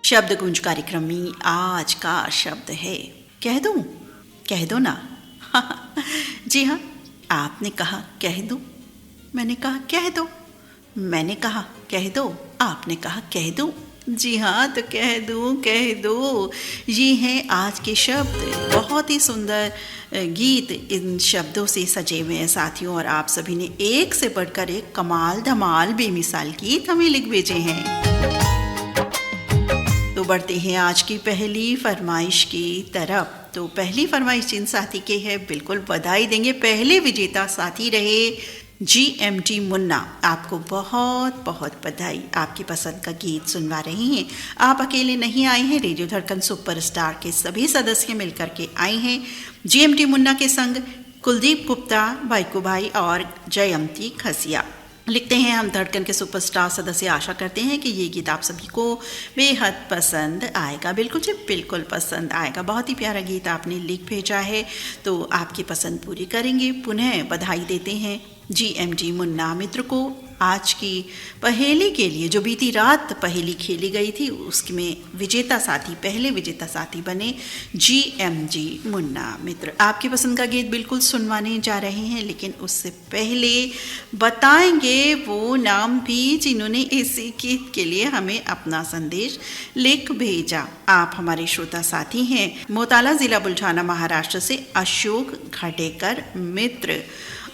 शब्द गुंज कार्यक्रम में आज का शब्द है कह दो ना। जी हाँ, आपने कहा कह दो, मैंने कहा कह दो, मैंने कहा कह दो, आपने कहा कह दो। जी हाँ, तो कह दो ये हैं आज के शब्द। बहुत ही सुंदर गीत इन शब्दों से सजे हुए हैं साथियों, और आप सभी ने एक से बढ़कर एक कमाल धमाल बेमिसाल गीत हमें लिख भेजे हैं। तो बढ़ते हैं आज की पहली फरमाइश की तरफ। तो पहली फरमाइश जिन साथी के है बिल्कुल बधाई देंगे, पहले विजेता साथी रहे GMT मुन्ना, आपको बहुत बहुत बधाई। आपकी पसंद का गीत सुनवा रहे हैं। आप अकेले नहीं आए हैं, रेडियो धड़कन सुपरस्टार के सभी सदस्य मिलकर के आए हैं। GMT मुन्ना के संग कुलदीप गुप्ता, भाईकू भाई और जयंती खसिया। लिखते हैं, हम धड़कन के सुपरस्टार सदस्य आशा करते हैं कि ये गीत आप सभी को बेहद पसंद आएगा। बिल्कुल जी, बिल्कुल पसंद आएगा। बहुत ही प्यारा गीत आपने लिख भेजा है, तो आपकी पसंद पूरी करेंगे। पुनः बधाई देते हैं GMT मुन्ना मित्र को आज की पहेली के लिए। जो बीती रात पहेली खेली गई थी उसमें पहले विजेता साथी बने GMT मुन्ना मित्र। आपकी पसंद का गीत बिल्कुल सुनवाने जा रहे हैं, लेकिन उससे पहले बताएंगे वो नाम भी जिन्होंने इसी गीत के लिए हमें अपना संदेश लिख भेजा। आप हमारे श्रोता साथी हैं मोताला जिला बुल्ढाना महाराष्ट्र से अशोक घाटेकर मित्र,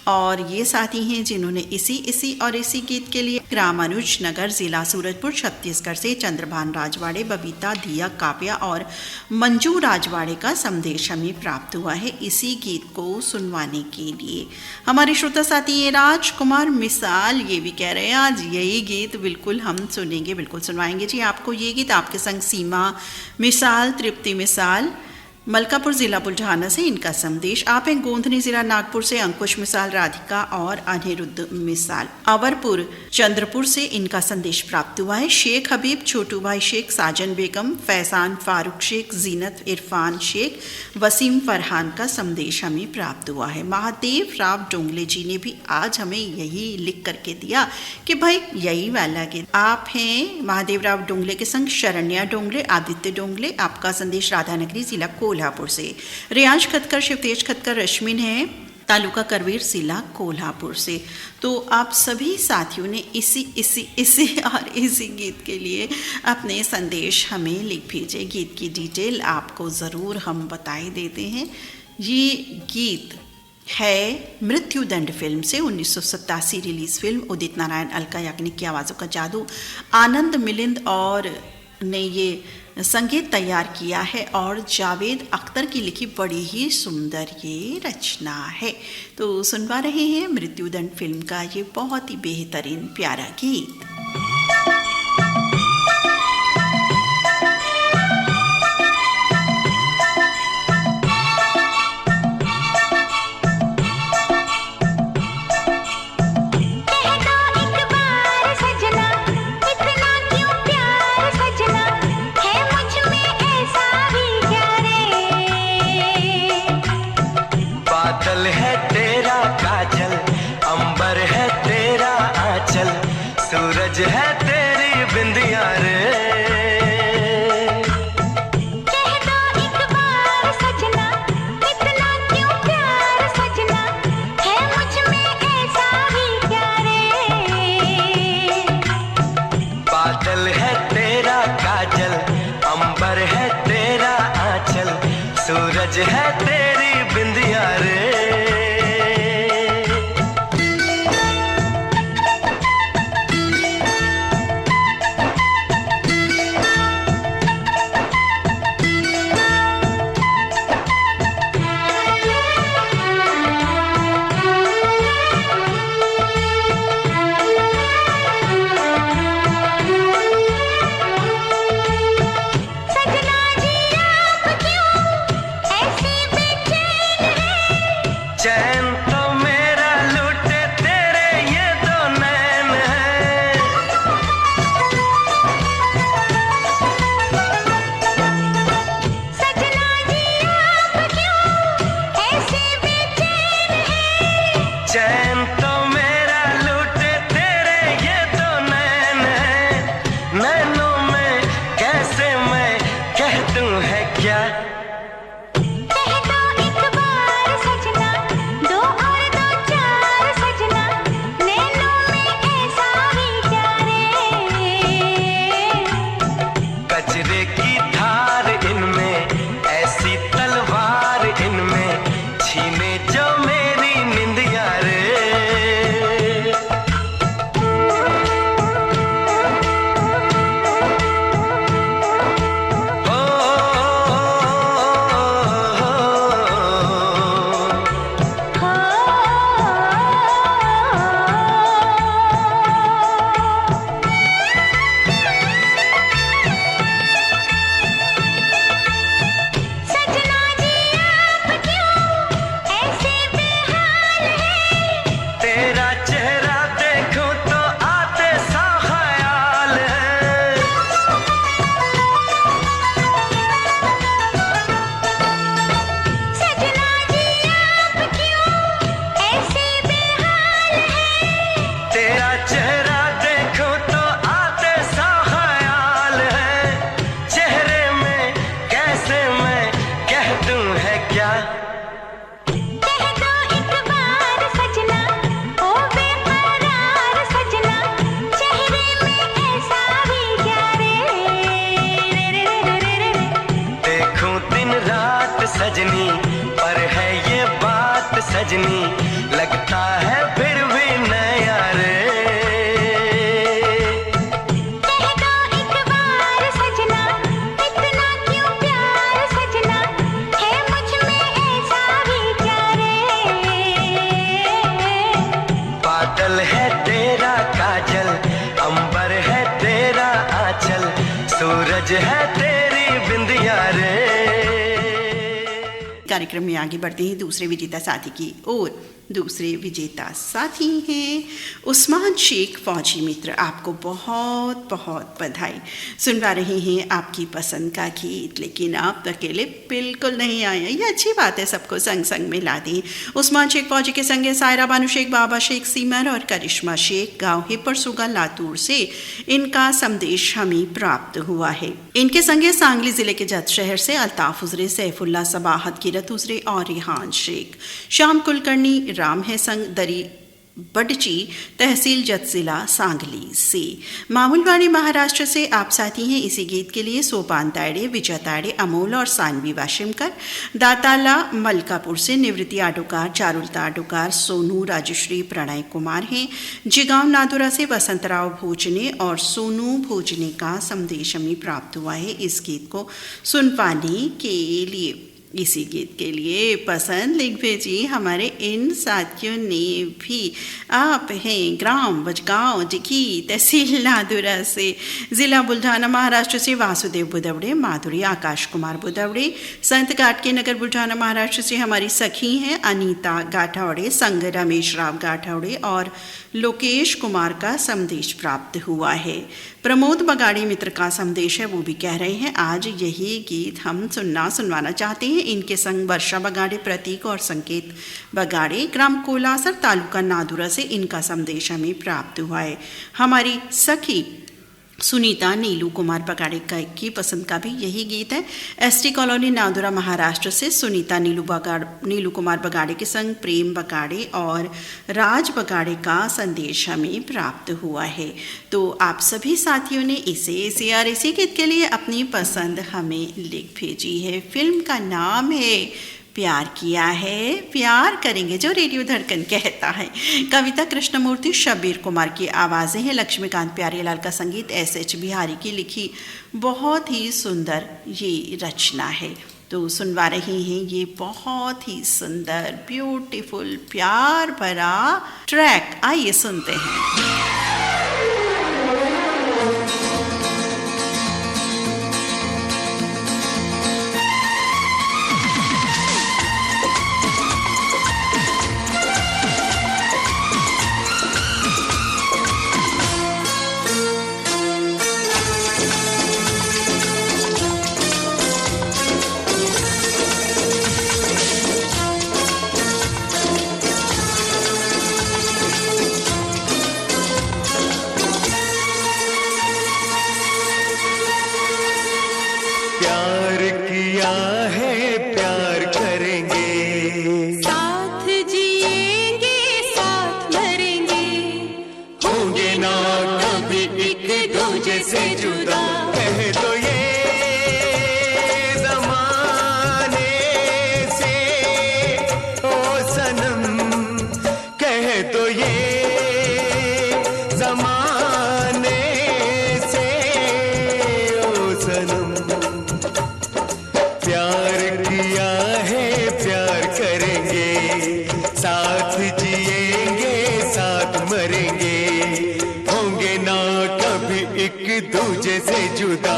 और ये साथी हैं जिन्होंने इसी गीत के लिए रामानुज नगर जिला सूरजपुर छत्तीसगढ़ से चंद्रभान राजवाड़े, बबीता, दिया, काव्या और मंजू राजवाड़े का संदेश हमें प्राप्त हुआ है इसी गीत को सुनवाने के लिए। हमारे श्रोता साथी ये राजकुमार मिसाल ये भी कह रहे हैं आज यही गीत बिल्कुल हम सुनेंगे, बिल्कुल सुनवाएंगे जी आपको ये गीत। आपके संग सीमा मिसाल, तृप्ति मिसाल मलकापुर ज़िला बुल्ढाना से इनका संदेश। आप हैं गोंधनी ज़िला नागपुर से अंकुश मिसाल, राधिका और अनिरुद्ध मिसाल। अवरपुर चंद्रपुर से इनका संदेश प्राप्त हुआ है। शेख हबीब, छोटू भाई शेख, साजन बेगम, फैजान फारूक शेख, जीनत इरफान शेख, वसीम फरहान का संदेश हमें प्राप्त हुआ है। महादेव राव डोंगले जी ने भी आज हमें यही लिख करके दिया कि भाई यही वाला गीत। आप हैं महादेव राव डोंगले के संग शरण्या डोंगले, आदित्य डोंगले। आपका संदेश राधानगरी जिला कोल्हापुर से। रियांश खतकर, शिवतेज खतकर, रश्मिन है तालुका करवीर जिला कोल्हापुर से। तो आप सभी साथियों ने इसी गीत के लिए अपने संदेश हमें लिख भेजे। गीत की डिटेल आपको ज़रूर हम बताए देते हैं। ये गीत है मृत्युदंड फिल्म से, 1987 रिलीज फिल्म। उदित नारायण, अलका याग्निक की आवाज़ों का जादू, आनंद मिलिंद और ने ये संगीत तैयार किया है, और जावेद अख्तर की लिखी बड़ी ही सुंदर ये रचना है। तो सुनवा रहे हैं मृत्युदंड फिल्म का ये बहुत ही बेहतरीन प्यारा गीत। सूरज है तेरी बिंदिया रे, कह दो एक बार सजना, इतना क्यों प्यार सजना, है मुझ में ऐसा ही क्या रे। बादल है तेरा काजल, अंबर है तेरा आंचल, सूरज है तेरी बिंदिया रे। सजना जी आप क्यों ऐसी सजनी, पर है ये बात सजनी, लगता है फिर भी नया रे। कह दो एक बार सजना, इतना क्यों प्यार सजना, है मुझ में ऐसा भी क्या रे। बादल है तेरा काजल, अंबर है तेरा आंचल, सूरज है तेरी बिंदिया रे। कार्यक्रम में आगे बढ़ते हैं दूसरे विजेता साथी की ओर। दूसरे विजेता साथी हैं उस्मान शेख फौजी मित्र। आपको बहुत बहुत बधाई। सुनवा रहे हैं आपकी पसंद का गीत, लेकिन आप अकेले बिल्कुल नहीं आए, ये अच्छी बात है, सबको संग संग मिला दें। उस्मान शेख फौजी के संग सायरा बानू शेख, बाबा शेख सीमर और करिश्मा शेख, गांव हिपरसुगा लातूर से इनका संदेश हमें प्राप्त हुआ है। इनके संगे सांगली जिले के जत शहर से अल्ताफ उजरे, सैफुल्ला, सबाहत, किरत उजरे और रिहान शेख, श्याम कुलकर्णी, राम है संग दरी बडची, तहसील जत जिला सांगली से। मामूलवाड़ी महाराष्ट्र से आप साथी हैं इसी गीत के लिए सोपान ताड़े, विजय ताड़े, अमोल और सानवी वाशिमकर। दाताला मलकापुर से निवृत्ति आडोकार, चारुलता आडोकार, सोनू, राजश्री, प्रणय कुमार हैं। जिगांव नादुरा से वसंतराव भोजने और सोनू भोजने का संदेश हमें प्राप्त हुआ है इस गीत को सुनवाने के लिए। इसी गीत के लिए पसंद लिख भेजी हमारे इन साथियों ने भी। आप हैं ग्राम बजगांव डिकी, तहसील नादुरा से, जिला बुल्ढाना महाराष्ट्र से वासुदेव बुदवड़े, माधुरी, आकाश कुमार बुदवड़े। संत घाट के नगर बुल्ढाना महाराष्ट्र से हमारी सखी हैं अनीता गाठावड़े, संग रमेश राव गाठावड़े और लोकेश कुमार का संदेश प्राप्त हुआ है। प्रमोद बगाड़ी मित्र का संदेश है, वो भी कह रहे हैं आज यही गीत हम सुनवाना चाहते हैं। इनके संग वर्षा बगाड़े, प्रतीक और संकेत बगाड़े, ग्राम कोलासर, तालुका नादुरा से इनका संदेश हमें प्राप्त हुआ है। हमारी सखी सुनीता नीलू कुमार बगाड़े की पसंद का भी यही गीत है। एसटी कॉलोनी नादुरा महाराष्ट्र से सुनीता नीलू कुमार बगाड़े के संग प्रेम बगाड़े और राज बगाड़े का संदेश हमें प्राप्त हुआ है। तो आप सभी साथियों ने इसी गीत के लिए अपनी पसंद हमें लिख भेजी है। फिल्म का नाम है प्यार किया है प्यार करेंगे, जो रेडियो धड़कन कहता है। कविता कृष्णमूर्ति, शब्बीर कुमार की आवाज़ें हैं, लक्ष्मीकांत प्यारेलाल का संगीत, एस.एच. बिहारी की लिखी बहुत ही सुंदर ये रचना है। तो सुनवा रहे हैं ये बहुत ही सुंदर ब्यूटीफुल प्यार भरा ट्रैक। आइए सुनते हैं। दूजे से जुदा कह दो ये ज़माने से ओ सनम, कह दो ये ज़माने से ओ सनम। प्यार किया है प्यार करेंगे, साथ जिएंगे साथ मरेंगे, होंगे ना कभी एक दूजे से जुदा।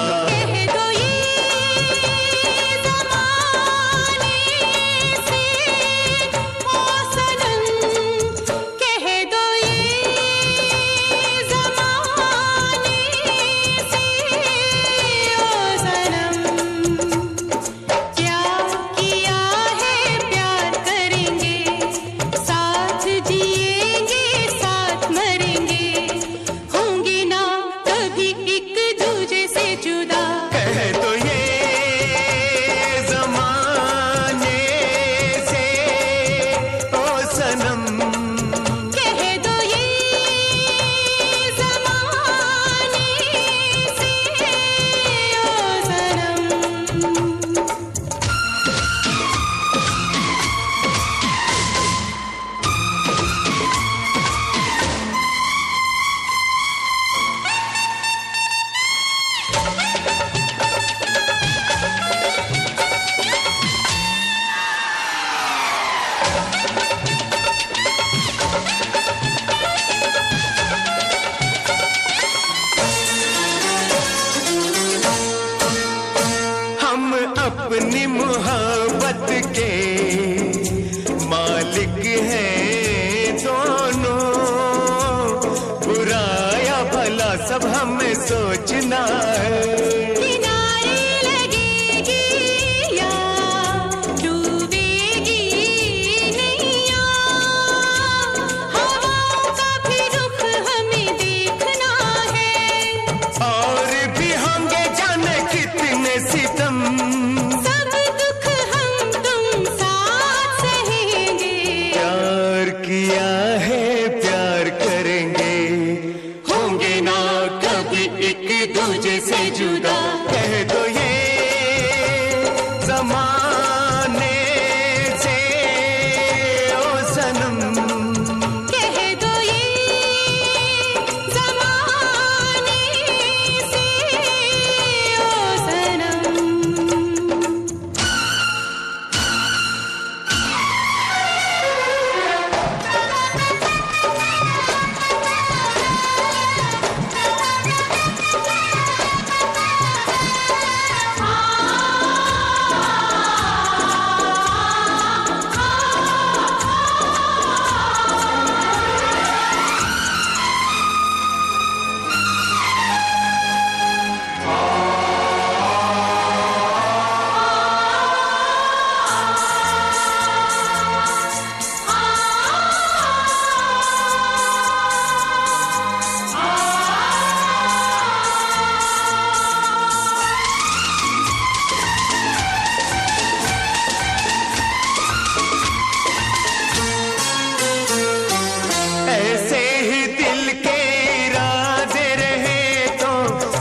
अपनी मोहब्बत के मालिक हैं दोनों, बुरा या भला सब हमें सोचना है। किनारे लगेगी या डूबेगी नैया, हवाओं का भी रुख हमें देखना है। और भी होंगे जाने कितने सितम, सब दुख हम तुम साथ सहेंगे। प्यार किया है प्यार करेंगे, होंगे ना कभी एक दूजे से जुदा। कह दो ये ज़माने से ओ सनम, कह दो ये ज़माने से ओ सनम। ऐसे ही दिल के इरादे रहे तो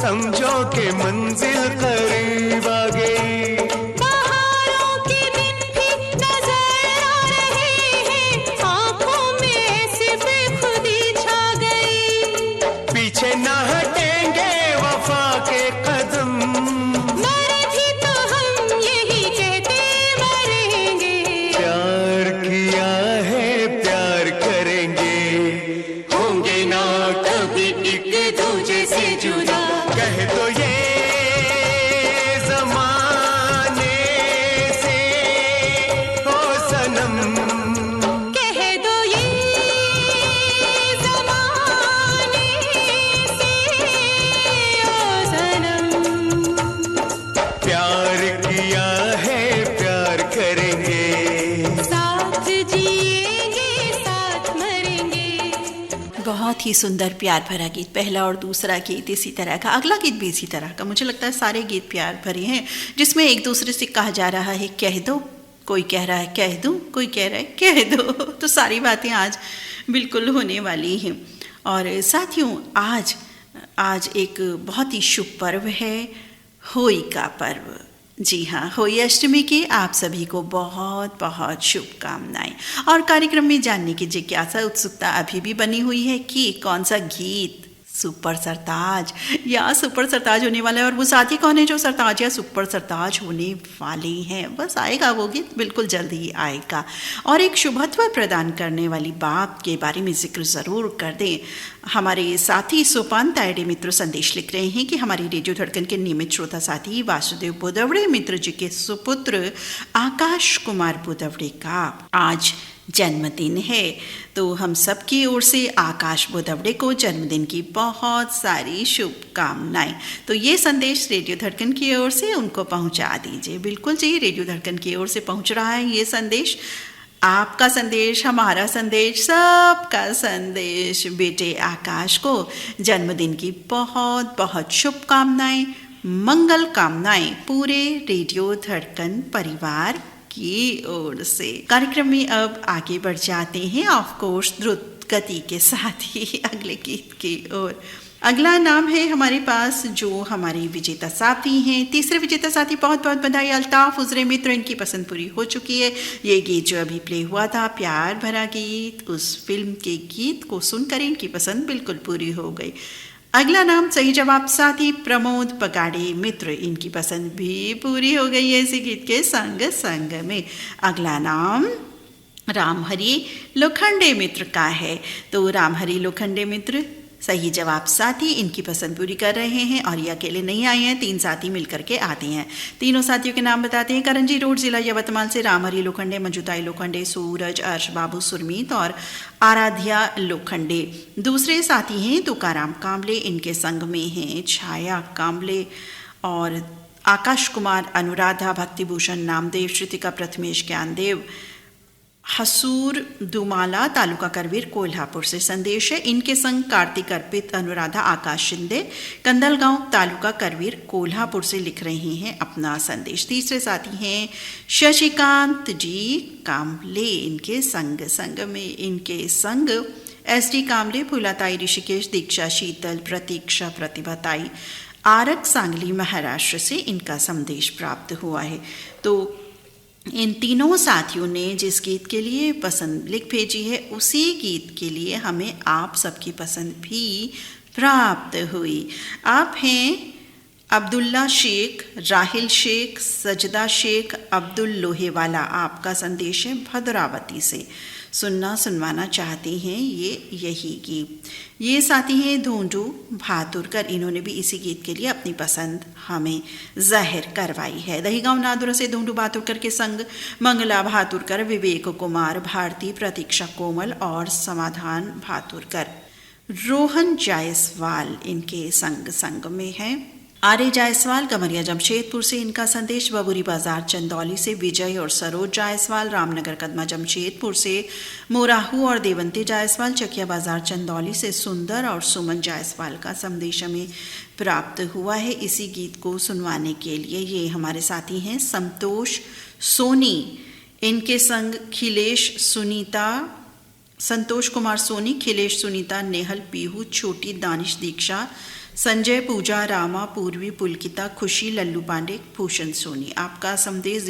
समझो के मंजिल करीब आ गई। बहारों के दिन भी नजर आ रहे हैं, आंखों में ऐसी बेखुदी छा गई। पीछे न हटेंगे वफा के कदम, मरे भी तो हम यही कहते मरेंगे। प्यार किया है प्यार करेंगे, होंगे ना कभी एक दूजे से जुदा। कह दो ये ज़माने से ओ सनम, कह दो ये ज़माने से ओ सनम। प्यार किया है प्यार करेंगे। साथ जिएंगे साथ मरेंगे। बहुत ही सुंदर प्यार भरा गीत, पहला और दूसरा गीत इसी तरह का, अगला गीत भी इसी तरह का। मुझे लगता है सारे गीत प्यार भरे हैं, जिसमें एक दूसरे से कहा जा रहा है कह दो, कोई कह रहा है कह दूं, कोई कह रहा है कह दो। तो सारी बातें आज बिल्कुल होने वाली हैं। और साथियों, आज एक बहुत ही शुभ पर्व है, होली का पर्व। जी हाँ, होली अष्टमी की आप सभी को बहुत बहुत शुभकामनाएं। और कार्यक्रम में जानने की जिज्ञासा, उत्सुकता अभी भी बनी हुई है कि कौन सा गीत सुपर सरताज या सुपर सरताज होने वाला है, और वो साथी कौन है जो सरताज या सुपर सरताज होने वाले हैं। बस आएगा वो गीत, बिल्कुल जल्द ही आएगा। और एक शुभत्व प्रदान करने वाली बात के बारे में जिक्र ज़रूर कर दें। हमारे साथी सोपान तायडे मित्र संदेश लिख रहे हैं कि हमारी रेडियो धड़कन के नियमित श्रोता साथी वासुदेव बुदवड़े मित्र जी के सुपुत्र आकाश कुमार बुदवड़े का आज जन्मदिन है। तो हम सब की ओर से आकाश बुदवड़े को जन्मदिन की बहुत सारी शुभकामनाएं। तो ये संदेश रेडियो धड़कन की ओर से उनको पहुंचा दीजिए। बिल्कुल जी, रेडियो धड़कन की ओर से पहुंच रहा है ये संदेश। आपका संदेश, हमारा संदेश, सबका संदेश बेटे आकाश को जन्मदिन की बहुत बहुत शुभकामनाएं, मंगल कामनाएं पूरे रेडियो धड़कन परिवार की ओर से। कार्यक्रम में अब आगे बढ़ जाते हैं, ऑफ कोर्स द्रुत गति के साथ ही अगले गीत की ओर। अगला नाम है हमारे पास जो हमारे विजेता साथी हैं, तीसरे विजेता साथी, बहुत बहुत बधाई अल्ताफ उजरे मित्र, इनकी पसंद पूरी हो चुकी है। ये गीत जो अभी प्ले हुआ था, प्यार भरा गीत, उस फिल्म के गीत को सुनकर इनकी पसंद बिल्कुल पूरी हो गई। अगला नाम सही जवाब साथी प्रमोद पगाड़े मित्र, इनकी पसंद भी पूरी हो गई है इसी गीत के संग संग में। अगला नाम रामहरी लोखंडे मित्र का है। तो रामहरी लोखंडे मित्र सही जवाब साथी इनकी पसंद पूरी कर रहे हैं और ये अकेले नहीं आए हैं, 3 साथी मिलकर के आते हैं। तीनों साथियों के नाम बताते हैं। करंजी रोड जिला यवतमाल से रामहरी लोखंडे, मंजुताई लोखंडे, सूरज, अर्श बाबू सुरमीत और आराध्या लोखंडे। दूसरे साथी हैं तुकाराम कांबले, इनके संग में हैं छाया कांबले और आकाश कुमार, अनुराधा, भक्तिभूषण नामदेव, श्रुतिका प्रथमेश ज्ञानदेव, हसूर दुमाला, तालुका करवीर, कोल्हापुर से संदेश है। इनके संग कार्तिक, अर्पित, अनुराधा, आकाश शिंदे, कंदलगांव, तालुका करवीर, कोल्हापुर से लिख रहे हैं अपना संदेश। तीसरे साथी हैं शशिकांत जी कांबले, इनके संग में इनके संग SD कांबले, फूलाताई, ऋषिकेश, दीक्षा, शीतल, प्रतीक्षा, प्रतिभाताई, आरक, सांगली, महाराष्ट्र से इनका संदेश प्राप्त हुआ है। तो इन तीनों साथियों ने जिस गीत के लिए पसंद लिख भेजी है उसी गीत के लिए हमें आप सबकी पसंद भी प्राप्त हुई। आप हैं अब्दुल्ला शेख, राहिल शेख, सजदा शेख, अब्दुल लोहेवाला। आपका संदेश है भद्रावती से, सुनवाना चाहते हैं यही गीत। ये साथी हैं धोंडू भातुरकर, इन्होंने भी इसी गीत के लिए अपनी पसंद हमें जाहिर करवाई है। दहीगांव नादुरा से धोंडू भातुरकर के संग मंगला भातुरकर, विवेक कुमार, भारती, प्रतीक्षा कोमल और समाधान भातुरकर। रोहन जायसवाल इनके संग में है। आर्य जायसवाल गमरिया जमशेदपुर से इनका संदेश। बबूरी बाजार चंदौली से विजय और सरोज जायसवाल, रामनगर कदमा जमशेदपुर से मोराहू और देवंती जायसवाल, चकिया बाजार चंदौली से सुंदर और सुमन जायसवाल का संदेश हमें प्राप्त हुआ है इसी गीत को सुनवाने के लिए। ये हमारे साथी हैं संतोष सोनी, इनके संग खिलेश सुनीता, संतोष कुमार सोनी, खिलेश सुनीता, नेहल पीहू, छोटी, दानिश दीक्षा, संजय, पूजा, रामा, पूर्वी, पुलकिता, खुशी, लल्लू पांडे, भूषण सोनी। आपका संदेश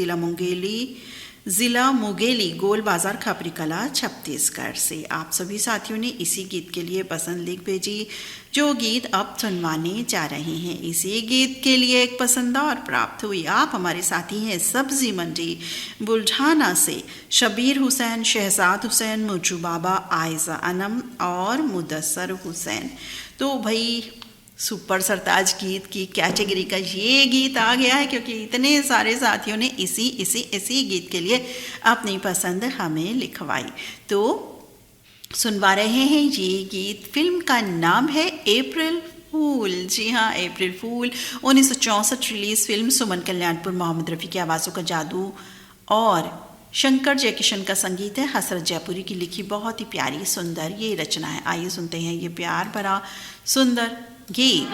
जिला मुगेली गोल बाजार खपरी कला छत्तीसगढ़ से। आप सभी साथियों ने इसी गीत के लिए पसंद लिख भेजी जो गीत अब सुनवाने जा रहे हैं। इसी गीत के लिए एक पसंद और प्राप्त हुई। आप हमारे साथी हैं सब्जी मंडी बुल्ढाना से शबीर हुसैन, शहजाद हुसैन, मुज्जू बाबा, आयजा अनम और मुदस्सर हुसैन। तो भाई सुपर सरताज गीत की कैटेगरी का ये गीत आ गया है क्योंकि इतने सारे साथियों ने इसी गीत के लिए अपनी पसंद हमें लिखवाई। तो सुनवा रहे हैं ये गीत। फिल्म का नाम है अप्रैल फूल। जी हाँ, अप्रैल फूल 1964 रिलीज फिल्म। सुमन कल्याणपुर, मोहम्मद रफ़ी की आवाज़ों का जादू और शंकर जयकिशन का संगीत है। हसरत जयपुरी की लिखी बहुत ही प्यारी सुंदर ये रचना है। आइए सुनते हैं ये प्यार भरा सुंदर गीत।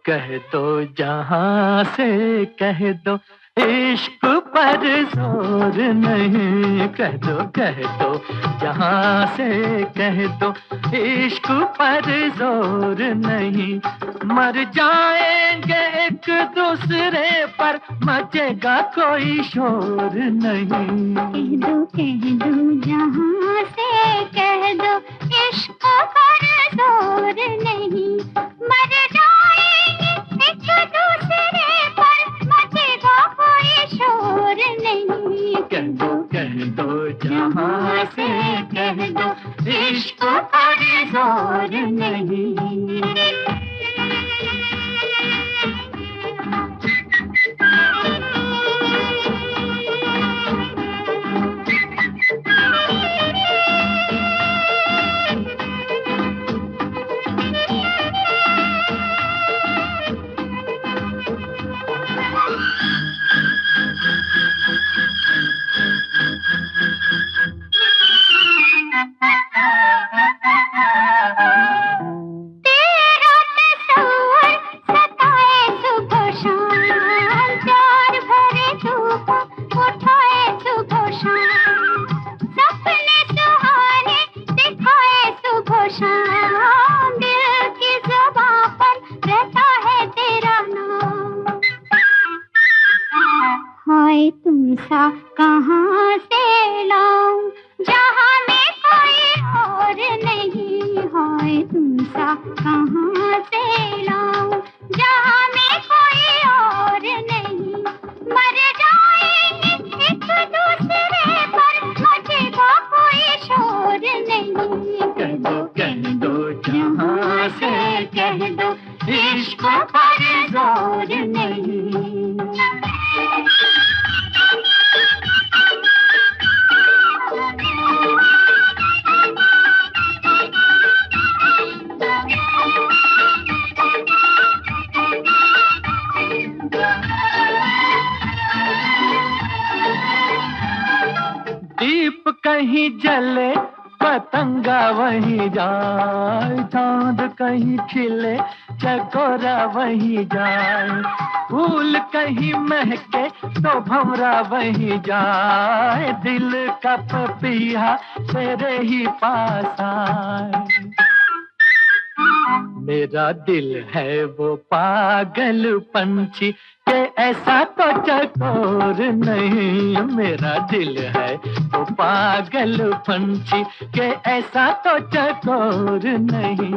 कह दो जहां से कह दो इश्क पर जोर नहीं। कह दो जहां से कह दो इश्क पर जोर नहीं। मर जाएंगे एक दूसरे पर मचेगा कोई शोर नहीं। कह दो जहां से कह दो इश्क पर जोर नहीं। मर जाएंगे एक दूसरे पर मचेगा कोई शोर नहीं। कह दो जहां से कह दो इश्क पर जोर नहीं। तेरा कहाँ से लाऊं जहाँ में कोई और नहीं, मर जाएंगे एक दूसरे पर, मचेगा कोई शोर नहीं। कह दो जहाँ से कह दो, इश्क पर जोर नहीं। दीप कहीं जले, पतंगा वहीं जाए, चांद कहीं खिले, चकोरा वहीं जाए, फूल कहीं महके तो भंवरा वहीं जाए, दिल का पपीहा तेरे ही पास आए। मेरा दिल है वो पागल पंछी के ऐसा तो चकोर नहीं, मेरा दिल है वो पागल पंछी के ऐसा तो चकोर नहीं,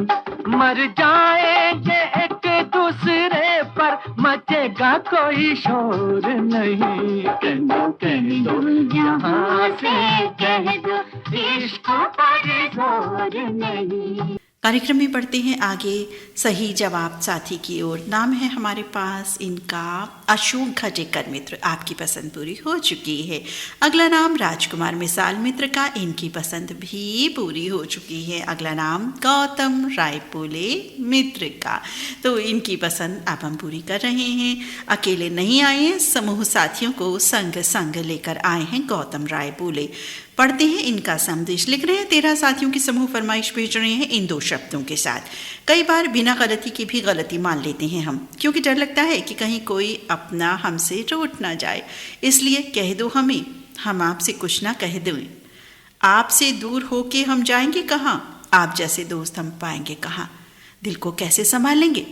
मर जाएंगे एक दूसरे पर, मचेगा कोई शोर नहीं। कह दो जहाँ से कह दो, इश्क पर जोर नहीं। कार्यक्रम में बढ़ते हैं आगे सही जवाब साथी की ओर। नाम है हमारे पास इनका अशोक घटेकर मित्र। आपकी पसंद पूरी हो चुकी है। अगला नाम राजकुमार मिसाल मित्र का, इनकी पसंद भी पूरी हो चुकी है। अगला नाम गौतम रायपुले मित्र का, तो इनकी पसंद अब हम पूरी कर रहे हैं। अकेले नहीं आए हैं, समूह साथियों को संग संग लेकर आए हैं गौतम रायपुले। पढ़ते हैं इनका संदेश। लिख रहे हैं 13 साथियों की समूह फरमाइश भेज रहे हैं इन 2 शब्दों के साथ। कई बार बिना गलती के भी गलती मान लेते हैं हम, क्योंकि डर लगता है कि कहीं कोई अपना हमसे रूठ ना जाए, इसलिए कह दो हमें, हम आपसे कुछ ना कह दें। आपसे दूर होके हम जाएंगे कहाँ, आप जैसे दोस्त हम पाएंगे कहाँ। दिल को कैसे संभालेंगे,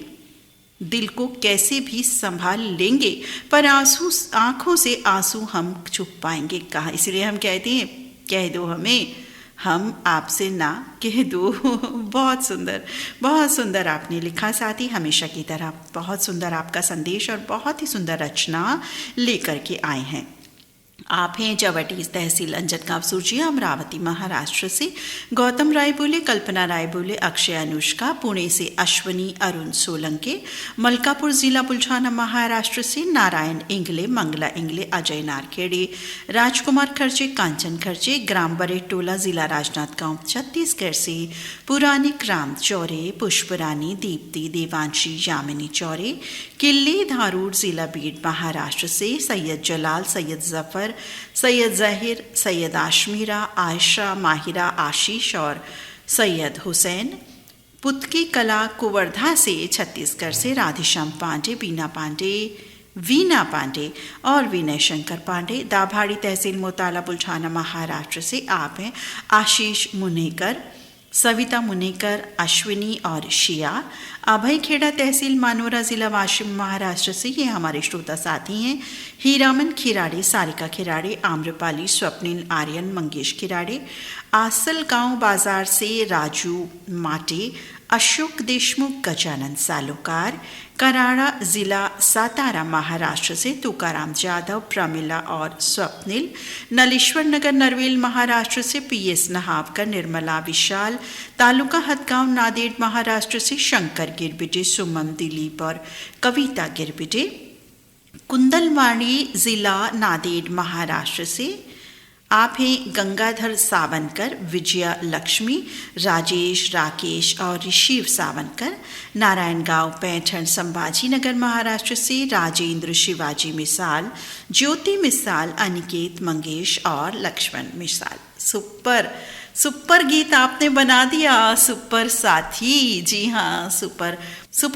दिल को कैसे भी संभाल लेंगे, पर आंसू आंखों से आंसू हम छुप पाएंगे कहाँ। इसलिए हम कहते हैं कह दो हमें, हम आपसे ना कह दो। बहुत सुंदर आपने लिखा साथी, हमेशा की तरह बहुत सुंदर आपका संदेश और बहुत ही सुंदर रचना लेकर के आए हैं। आप हैं जवटी तहसील अंजनगांव सुरजिया, अमरावती महाराष्ट्र से। गौतम राय बोले, कल्पना राय बोले, अक्षय अनुष्का, पुणे से अश्वनी अरुण सोलंके, मलकापुर जिला बुलढाना महाराष्ट्र से नारायण इंगले, मंगला इंगले, अजय नारखेड़े, राजकुमार खर्चे, कांचन खर्चे, ग्राम बरे टोला जिला राजनांदगांव छत्तीसगढ़ से। पुरानी ग्राम चौरे, पुष्परानी, दीप्ति, देवांशी, यामिनी चौरे, किल्ली धारूर जिला बीड महाराष्ट्र से। सैयद जलाल, सैयद जफर, सैयद जहीर, सैयद आशमीरा, आयशा, माहिरा, आशीष और सैयद हुसैन। पुतकी कला कुवर्धा से छत्तीसगढ़ से। राधेश्याम पांडे, बीना पांडे, वीना पांडे और विनय शंकर पांडे। दाभाड़ी तहसील मोताला बुलढाना महाराष्ट्र से। आप हैं आशीष मुनेकर, सविता मुनेकर, अश्विनी और शिया। अभय खेड़ा तहसील मानोरा जिला वाशिम महाराष्ट्र से, ये हमारे श्रोता साथी हैं। हीरामन खिराड़े, सारिका खिराड़े, आम्रपाली, स्वप्निल आर्यन, मंगेश खिराड़े। आसल गांव बाजार से राजू माटे, अशोक देशमुख, गजानन सालोकार। कराड़ा जिला सातारा महाराष्ट्र से तुकाराम जाधव, प्रमिला और स्वप्निल। नलेश्वर नगर नरवेल महाराष्ट्र से पीएस नहावकर, निर्मला विशाल। तालुका हदगांव नादेड़ महाराष्ट्र से शंकर गिरबिटे, सुमन, दिलीप और कविता गिरबिटे। कुंदलवाड़ी जिला नादेड़ महाराष्ट्र से। आप हैं गंगाधर सावनकर, विजया लक्ष्मी, राजेश, राकेश और ऋषिव सावनकर। नारायणगांव पैठण संभाजी नगर महाराष्ट्र से। राजेंद्र, शिवाजी मिसाल, ज्योति मिसाल, अनिकेत, मंगेश और लक्ष्मण मिसाल। सुपर गीत आपने बना दिया, सुपर साथी। जी हाँ, सुपर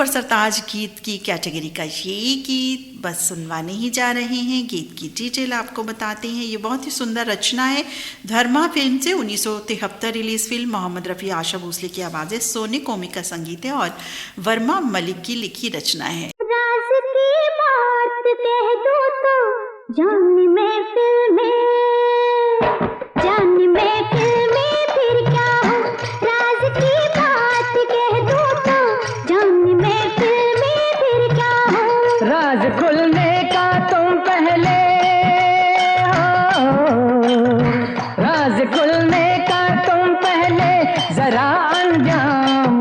सरताज गीत की कैटेगरी का ये गीत बस सुनवाने ही जा रहे हैं। गीत की डिटेल आपको बताते हैं। ये बहुत ही सुंदर रचना है, धर्मा फिल्म से 1973 रिलीज फिल्म। मोहम्मद रफ़ी, आशा भोसले की आवाज़ें, सोने कोमी का संगीत है और वर्मा मलिक की लिखी रचना है। राज की बात कह दूं तो जान में फिल्में फिर क्या हो। राज की बात कह दूं तो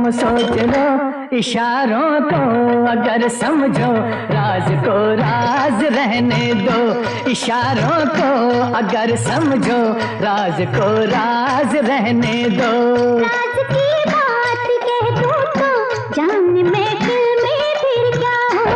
तुम सोच लो इशारों को अगर समझो, राज को राज रहने दो। इशारों को अगर समझो, राज को राज रहने दो। राज की बात कह दूं तो जान महफिल में फिर क्या हो।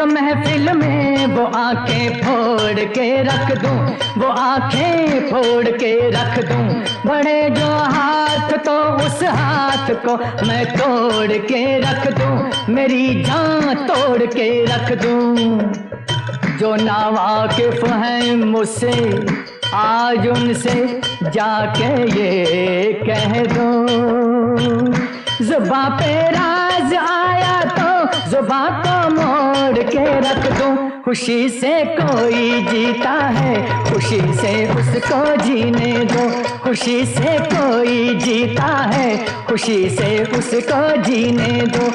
महफिल में वो आंखें फोड़ के रख दूं, वो आंखें फोड़ के रख दूं। बढ़े जो हाथ तो उस हाथ को मैं तोड़ के रख दूं, मेरी जान तोड़ के रख दूं। जो नावाकिफ हैं मुझसे आज उनसे जाके ये कह दो, जुबां पे राज आया तो जुबां को मोड़ के रख दूं। खुशी से कोई जीता है, खुशी से उसको जीने दो। खुशी से कोई जीता है, खुशी से उसको जीने दो।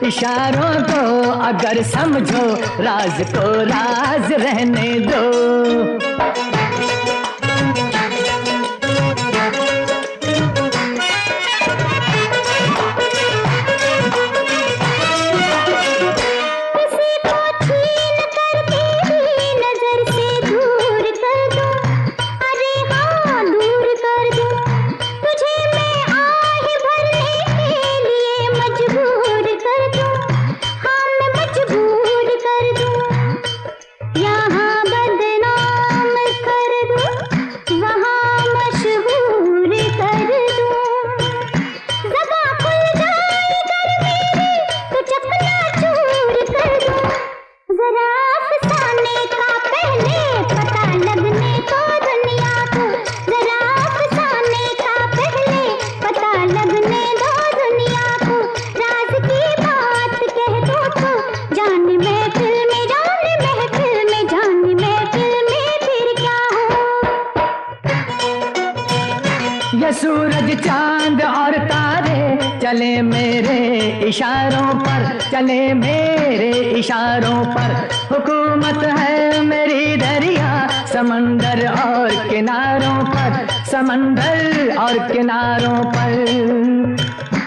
इशारों को अगर समझो, राज को राज रहने दो। सूरज चांद और तारे चले मेरे इशारों पर, चले मेरे इशारों पर। हुकूमत है मेरी दरिया समंदर और किनारों पर, समंदर और किनारों पर।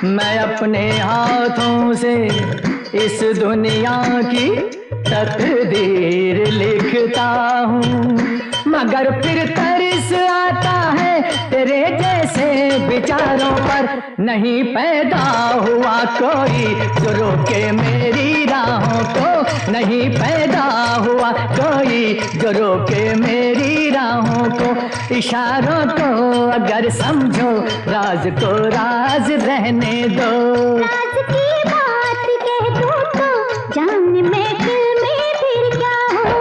मैं अपने हाथों से इस दुनिया की तकदीर लिखता हूँ, मगर फिर तरस आता है तेरे जैसे विचारों पर। नहीं पैदा हुआ कोई जो रोके मेरी राहों को, नहीं पैदा हुआ कोई जो रोके मेरी राहों को। इशारों को अगर समझो, राज को राज रहने दो। राज की बात कह दूं तो जान महफिल में फिर क्या हो।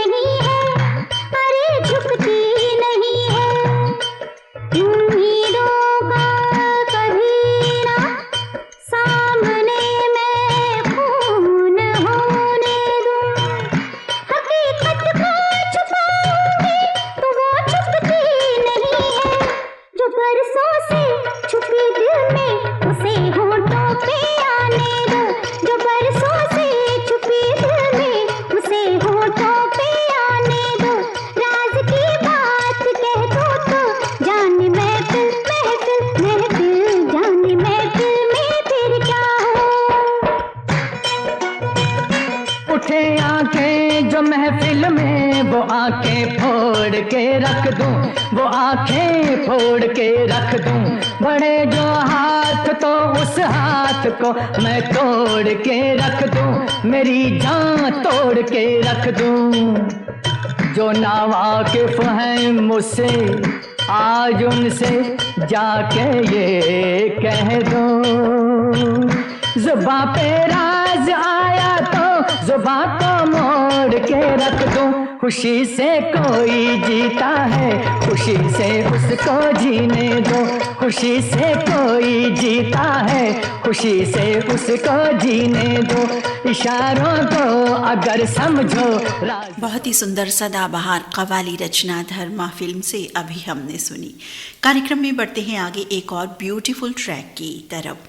नहीं है के रख दूं, वो आंखें फोड़ के रख दूं, बड़े जो हाथ तो उस हाथ को मैं तोड़ के रख दूं, मेरी जान तोड़ के रख दूं। जो नावाकिफ हैं मुझसे आज उनसे जाके ये कह दो, जुबां पे राज आया तो जुबां को मोड़ के रख दूं। खुशी से कोई जीता है, खुशी से उसको जीने दो, खुशी से कोई जीता है, खुशी से उसको जीने दो, इशारों को अगर समझो। बहुत ही सुंदर सदाबहार कव्वाली रचना धर्मा फिल्म से अभी हमने सुनी। कार्यक्रम में बढ़ते हैं आगे एक और ब्यूटीफुल ट्रैक की तरफ,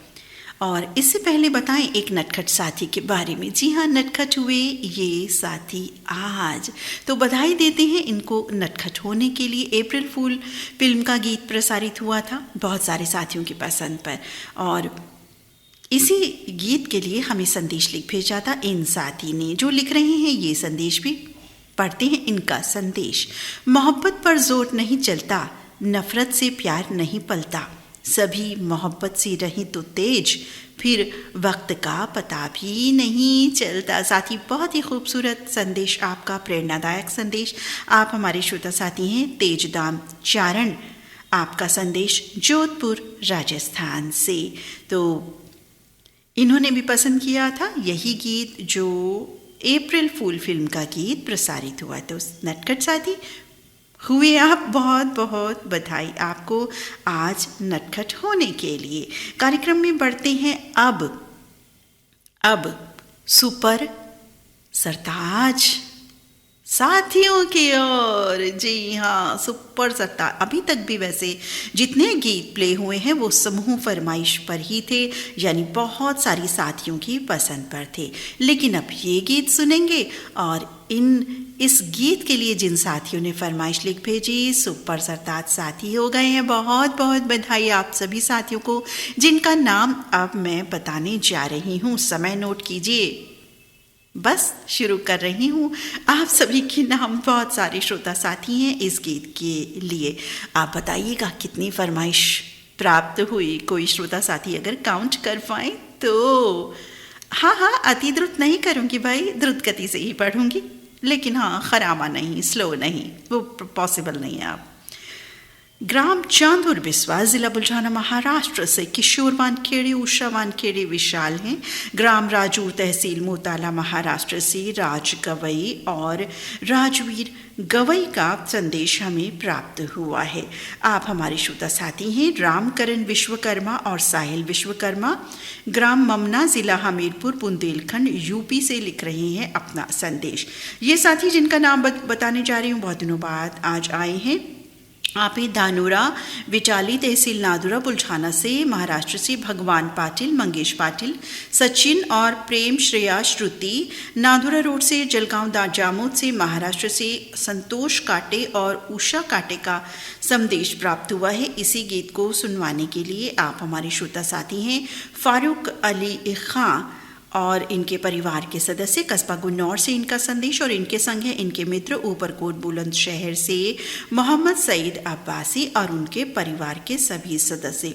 और इससे पहले बताएं एक नटखट साथी के बारे में। जी हाँ, नटखट हुए ये साथी आज, तो बधाई देते हैं इनको नटखट होने के लिए। अप्रैल फूल फिल्म का गीत प्रसारित हुआ था बहुत सारे साथियों की पसंद पर, और इसी गीत के लिए हमें संदेश लिख भेजा था इन साथी ने, जो लिख रहे हैं ये संदेश भी पढ़ते हैं इनका संदेश। मोहब्बत पर जोर नहीं चलता, नफरत से प्यार नहीं पलता, सभी मोहब्बत से रहें तो तेज, फिर वक्त का पता भी नहीं चलता। साथी, बहुत ही खूबसूरत संदेश आपका, प्रेरणादायक संदेश। आप हमारे श्रोता साथी हैं तेजदाम चारण, आपका संदेश जोधपुर राजस्थान से। तो इन्होंने भी पसंद किया था यही गीत जो अप्रैल फूल फिल्म का गीत प्रसारित हुआ। तो नटखट साथी हुए आप, बहुत बहुत बधाई आपको आज नटखट होने के लिए। कार्यक्रम में बढ़ते हैं अब सुपर सरताज साथियों की ओर। जी हाँ, सुपर सरताज। अभी तक भी वैसे जितने गीत प्ले हुए हैं वो समूह फरमाइश पर ही थे, यानी बहुत सारी साथियों की पसंद पर थे। लेकिन अब ये गीत सुनेंगे, और इस गीत के लिए जिन साथियों ने फरमाइश लिख भेजी, सुपर सरताज साथी हो गए हैं। बहुत बहुत बधाई आप सभी साथियों को, जिनका नाम अब मैं बताने जा रही हूँ। समय नोट कीजिए, बस शुरू कर रही हूँ। आप सभी के नाम, बहुत सारे श्रोता साथी हैं इस गीत के लिए। आप बताइएगा कितनी फरमाइश प्राप्त हुई। कोई श्रोता साथी अगर काउंट कर पाए तो। हाँ, अति द्रुत नहीं करूँगी भाई, द्रुत गति से ही पढ़ूंगी, लेकिन हाँ, खरामा नहीं, स्लो नहीं, वो पॉसिबल नहीं है। आप ग्राम चांदुर बिस्वा, जिला बुल्ढाना, महाराष्ट्र से किशोर वानखेड़े, उषा वानखेड़े विशाल हैं। ग्राम राजूर, तहसील मोताला, महाराष्ट्र से राज गवई और राजवीर गवई का संदेश हमें प्राप्त हुआ है। आप हमारे श्रोता साथी हैं रामकरण विश्वकर्मा और साहिल विश्वकर्मा, ग्राम ममना, जिला हमीरपुर, बुंदेलखंड, यूपी से लिख रहे हैं अपना संदेश। ये साथी जिनका नाम बताने जा रही हूँ, बहुत दिनों बाद आज आए हैं। आप ही दानूरा विचाली, तहसील नादुरा, बुल्ढाना से, महाराष्ट्र से भगवान पाटिल, मंगेश पाटिल, सचिन और प्रेम, श्रेया, श्रुति, नादुरा रोड से, जलगांव जामोद से, महाराष्ट्र से संतोष काटे और उषा काटे का संदेश प्राप्त हुआ है। इसी गीत को सुनवाने के लिए आप हमारे श्रोता साथी हैं फारूक अली खां और इनके परिवार के सदस्य, कस्बा गुन्नौर से इनका संदेश, और इनके संग हैं इनके मित्र ऊपरकोट बुलंदशहर से मोहम्मद सईद अब्बासी और उनके परिवार के सभी सदस्य।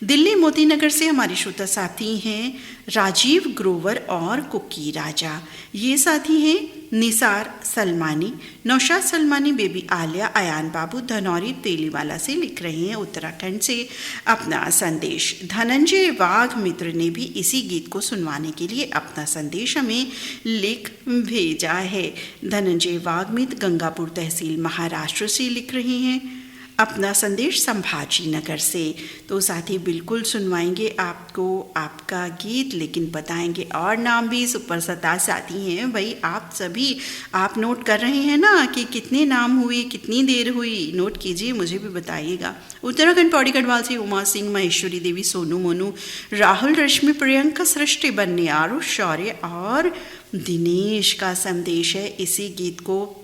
दिल्ली मोतीनगर से हमारे श्रोता साथी हैं राजीव ग्रोवर और कुकी राजा। ये साथी हैं निसार सलमानी, नौशाद सलमानी, बेबी आलिया, अयान बाबू, धनौरी तेलीवाला से लिख रहे हैं उत्तराखंड से अपना संदेश। धनंजय वाघ मित्र ने भी इसी गीत को सुनवाने के लिए अपना संदेश हमें लिख भेजा है। धनंजय वाघ मित्र गंगापुर तहसील महाराष्ट्र से लिख रहे हैं अपना संदेश संभाजी नगर से। तो साथी बिल्कुल सुनवाएंगे आपको आपका गीत, लेकिन बताएंगे और नाम भी। सुपर सरताज साथी हैं भाई आप सभी, आप नोट कर रहे हैं ना कि कितने नाम हुए, कितनी देर हुई, नोट कीजिए, मुझे भी बताइएगा। उत्तराखंड पौड़ी गढ़वाल से उमा सिंह, महेश्वरी देवी, सोनू मोनू, राहुल, रश्मि, प्रियंका, सृष्टि, बन्ने, आरुष, शौर्य और दिनेश का संदेश है इसी गीत को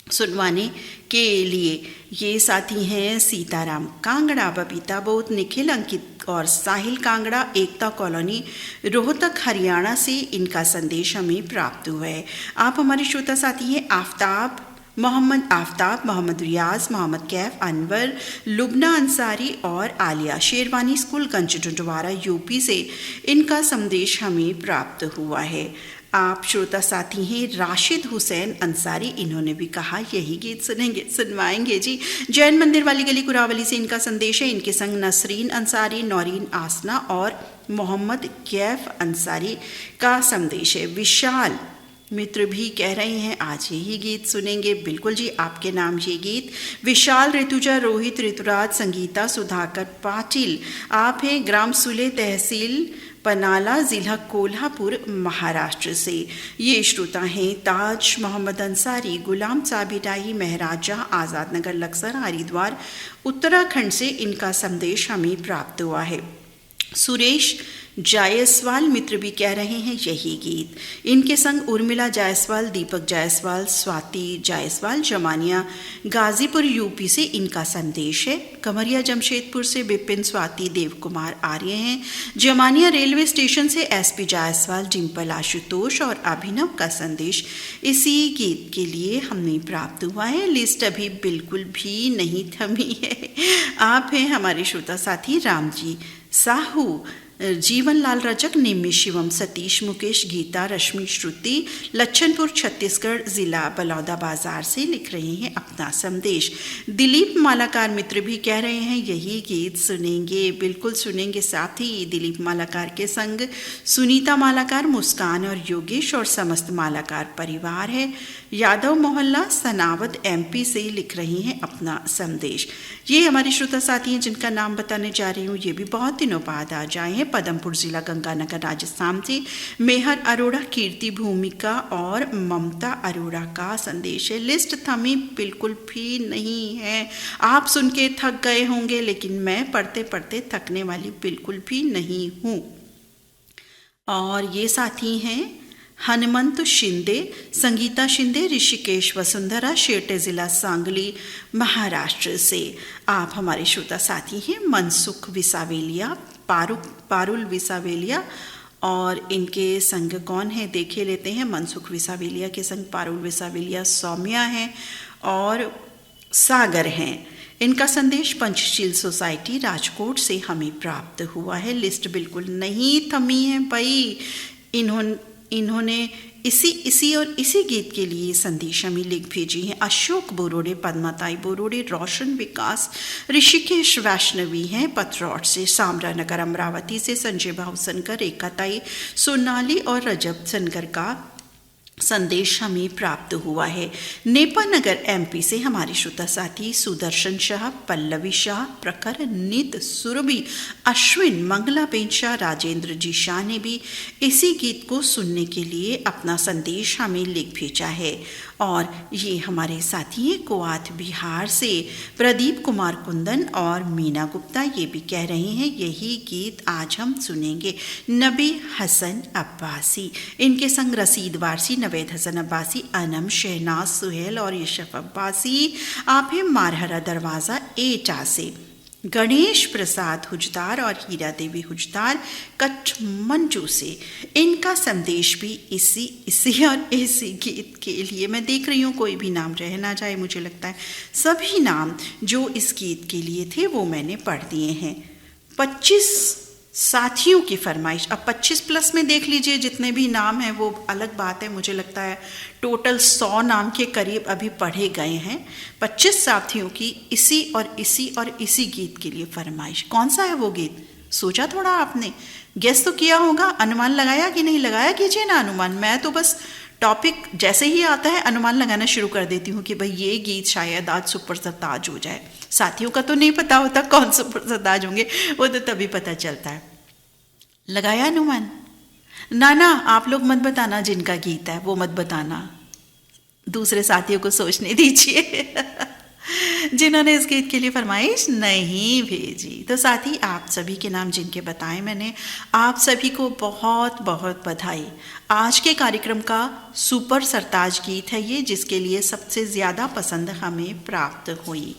सुनवाने के लिए। ये साथी हैं सीताराम कांगड़ा, बबीता बोध, निखिल, अंकित और साहिल कांगड़ा, एकता कॉलोनी, रोहतक, हरियाणा से इनका संदेश हमें प्राप्त हुआ है। आप हमारे श्रोता साथी हैं आफ्ताब मोहम्मद आफ्ताब, मोहम्मद रियाज, मोहम्मद कैफ, अनवर, लुबना अंसारी और आलिया शेरवानी स्कूल गंज डुंडवारा यूपी से इनका संदेश हमें प्राप्त हुआ है। आप श्रोता साथी हैं राशिद हुसैन अंसारी, इन्होंने भी कहा यही गीत सुनवाएंगे जी। जैन मंदिर वाली गली कुरावली से इनका संदेश है। इनके संग नसरीन अंसारी, नौरीन आसना और मोहम्मद कैफ अंसारी का संदेश है। विशाल मित्र भी कह रहे हैं आज यही गीत सुनेंगे। बिल्कुल जी, आपके नाम ये गीत। विशाल, ऋतुजा, रोहित, ऋतुराज, संगीता, सुधाकर पाटिल, आप हैं ग्राम सुले, तहसील पनाला, जिला कोल्हापुर, महाराष्ट्र से। ये श्रोता हैं ताज मोहम्मद अंसारी, गुलाम साबिटाई, महराजा, आज़ाद नगर, लक्सर, हरिद्वार, उत्तराखंड से इनका संदेश हमें प्राप्त हुआ है। सुरेश जायसवाल मित्र भी कह रहे हैं यही गीत। इनके संग उर्मिला जायसवाल, दीपक जायसवाल, स्वाति जायसवाल, जमानिया गाजीपुर यूपी से इनका संदेश है। कमरिया जमशेदपुर से विपिन, स्वाति, देव कुमार आर्य हैं। जमानिया रेलवे स्टेशन से एसपी जायसवाल, डिम्पल, आशुतोष और अभिनव का संदेश इसी गीत के लिए हमें प्राप्त हुआ है। लिस्ट अभी बिल्कुल भी नहीं थमी है। आप हैं हमारे श्रोता साथी रामजी साहू, जीवन लाल रजक, निम्मी शिवम, सतीश, मुकेश, गीता, रश्मि, श्रुति, लच्छनपुर छत्तीसगढ़, जिला बलौदा बाजार से लिख रहे हैं अपना संदेश। दिलीप मालाकार मित्र भी कह रहे हैं यही गीत सुनेंगे। बिल्कुल सुनेंगे। साथ ही दिलीप मालाकार के संग सुनीता मालाकार, मुस्कान और योगेश और समस्त मालाकार परिवार है। यादव मोहल्ला, सनावद, एमपी से लिख रही हैं अपना संदेश। ये हमारे श्रोता साथी हैं जिनका नाम बताने जा रही हूँ, ये भी बहुत दिनों बाद आ जाए हैं। पदमपुर जिला, गंगानगर, राजस्थान से मेहर अरोड़ा, कीर्ति, भूमिका और ममता अरोड़ा का संदेश है। लिस्ट थमी बिल्कुल भी नहीं है। आप सुन के थक गए होंगे, लेकिन मैं पढ़ते पढ़ते थकने वाली बिल्कुल भी नहीं हूँ। और ये साथी हैं हनुमंत शिंदे, संगीता शिंदे, ऋषिकेश वसुंधरा, शेरटे जिला, सांगली, महाराष्ट्र से। आप हमारे श्रोता साथी हैं मनसुख विसावेलिया, पारुल विसावेलिया और इनके संग कौन है देखे लेते हैं। मनसुख विसावेलिया के संग पारुल विसावेलिया, सौम्या हैं और सागर हैं। इनका संदेश पंचशील सोसाइटी राजकोट से हमें प्राप्त हुआ है। लिस्ट बिल्कुल नहीं थमी है भाई। इन्होंने इसी गीत के लिए संदेश हमें लिख भेजी हैं। अशोक बोरोड़े, पद्माताई बोरोड़े, रोशन विकास, ऋषिकेश वैष्णवी हैं पथरौट से। सामरा नगर अमरावती से संजय भावसनकर, रेखाताई, सोनाली और रजब सनकर का संदेश हमें प्राप्त हुआ है। नेपा नगर एमपी से हमारे श्रोता साथी सुदर्शन शाह, पल्लवी शाह, प्रखर, नित, सुरभि, अश्विन, मंगलाबेन शाह, राजेंद्र जी शाह ने भी इसी गीत को सुनने के लिए अपना संदेश हमें लिख भेजा है। और ये हमारे साथी हैं कोआथ बिहार से प्रदीप कुमार कुंदन और मीना गुप्ता, ये भी कह रहे हैं यही गीत आज हम सुनेंगे। नबी हसन अब्बासी, इनके संग रसीद वारसी, नवेद हसन अब्बासी, अनम, शहनाज, सुहेल और यशफ अब्बासी। आप हैं मारहरा दरवाज़ा एटा से। गणेश प्रसाद हुजदार और हीरा देवी हुजदार कठमंडू से। इनका संदेश भी इसी गीत के लिए। मैं देख रही हूँ कोई भी नाम रह ना जाए। मुझे लगता है सभी नाम जो इस गीत के लिए थे वो मैंने पढ़ दिए हैं। 25 साथियों की फरमाइश। अब 25 प्लस में देख लीजिए जितने भी नाम हैं वो अलग बात है। मुझे लगता है टोटल 100 नाम के करीब अभी पढ़े गए हैं। 25 साथियों की इसी गीत के लिए फरमाइश। कौन सा है वो गीत? सोचा थोड़ा आपने, गेस तो किया होगा, अनुमान लगाया कि नहीं लगाया? कीजिए ना अनुमान। मैं तो बस टॉपिक जैसे ही आता है अनुमान लगाना शुरू कर देती हूँ कि भाई ये गीत शायद आज सुपर सरताज हो जाए। साथियों का तो नहीं पता होता कौन सुपर सरताज होंगे, वो तो तभी पता चलता है। लगाया अनुमान? ना आप लोग मत बताना, जिनका गीत है वो मत बताना, दूसरे साथियों को सोचने दीजिए जिन्होंने इस गीत के लिए फरमाइश नहीं भेजी। तो साथी आप सभी के नाम जिनके बताए मैंने, आप सभी को बहुत बहुत बधाई। आज के कार्यक्रम का सुपर सरताज गीत है ये, जिसके लिए सबसे ज़्यादा पसंद हमें प्राप्त हुई।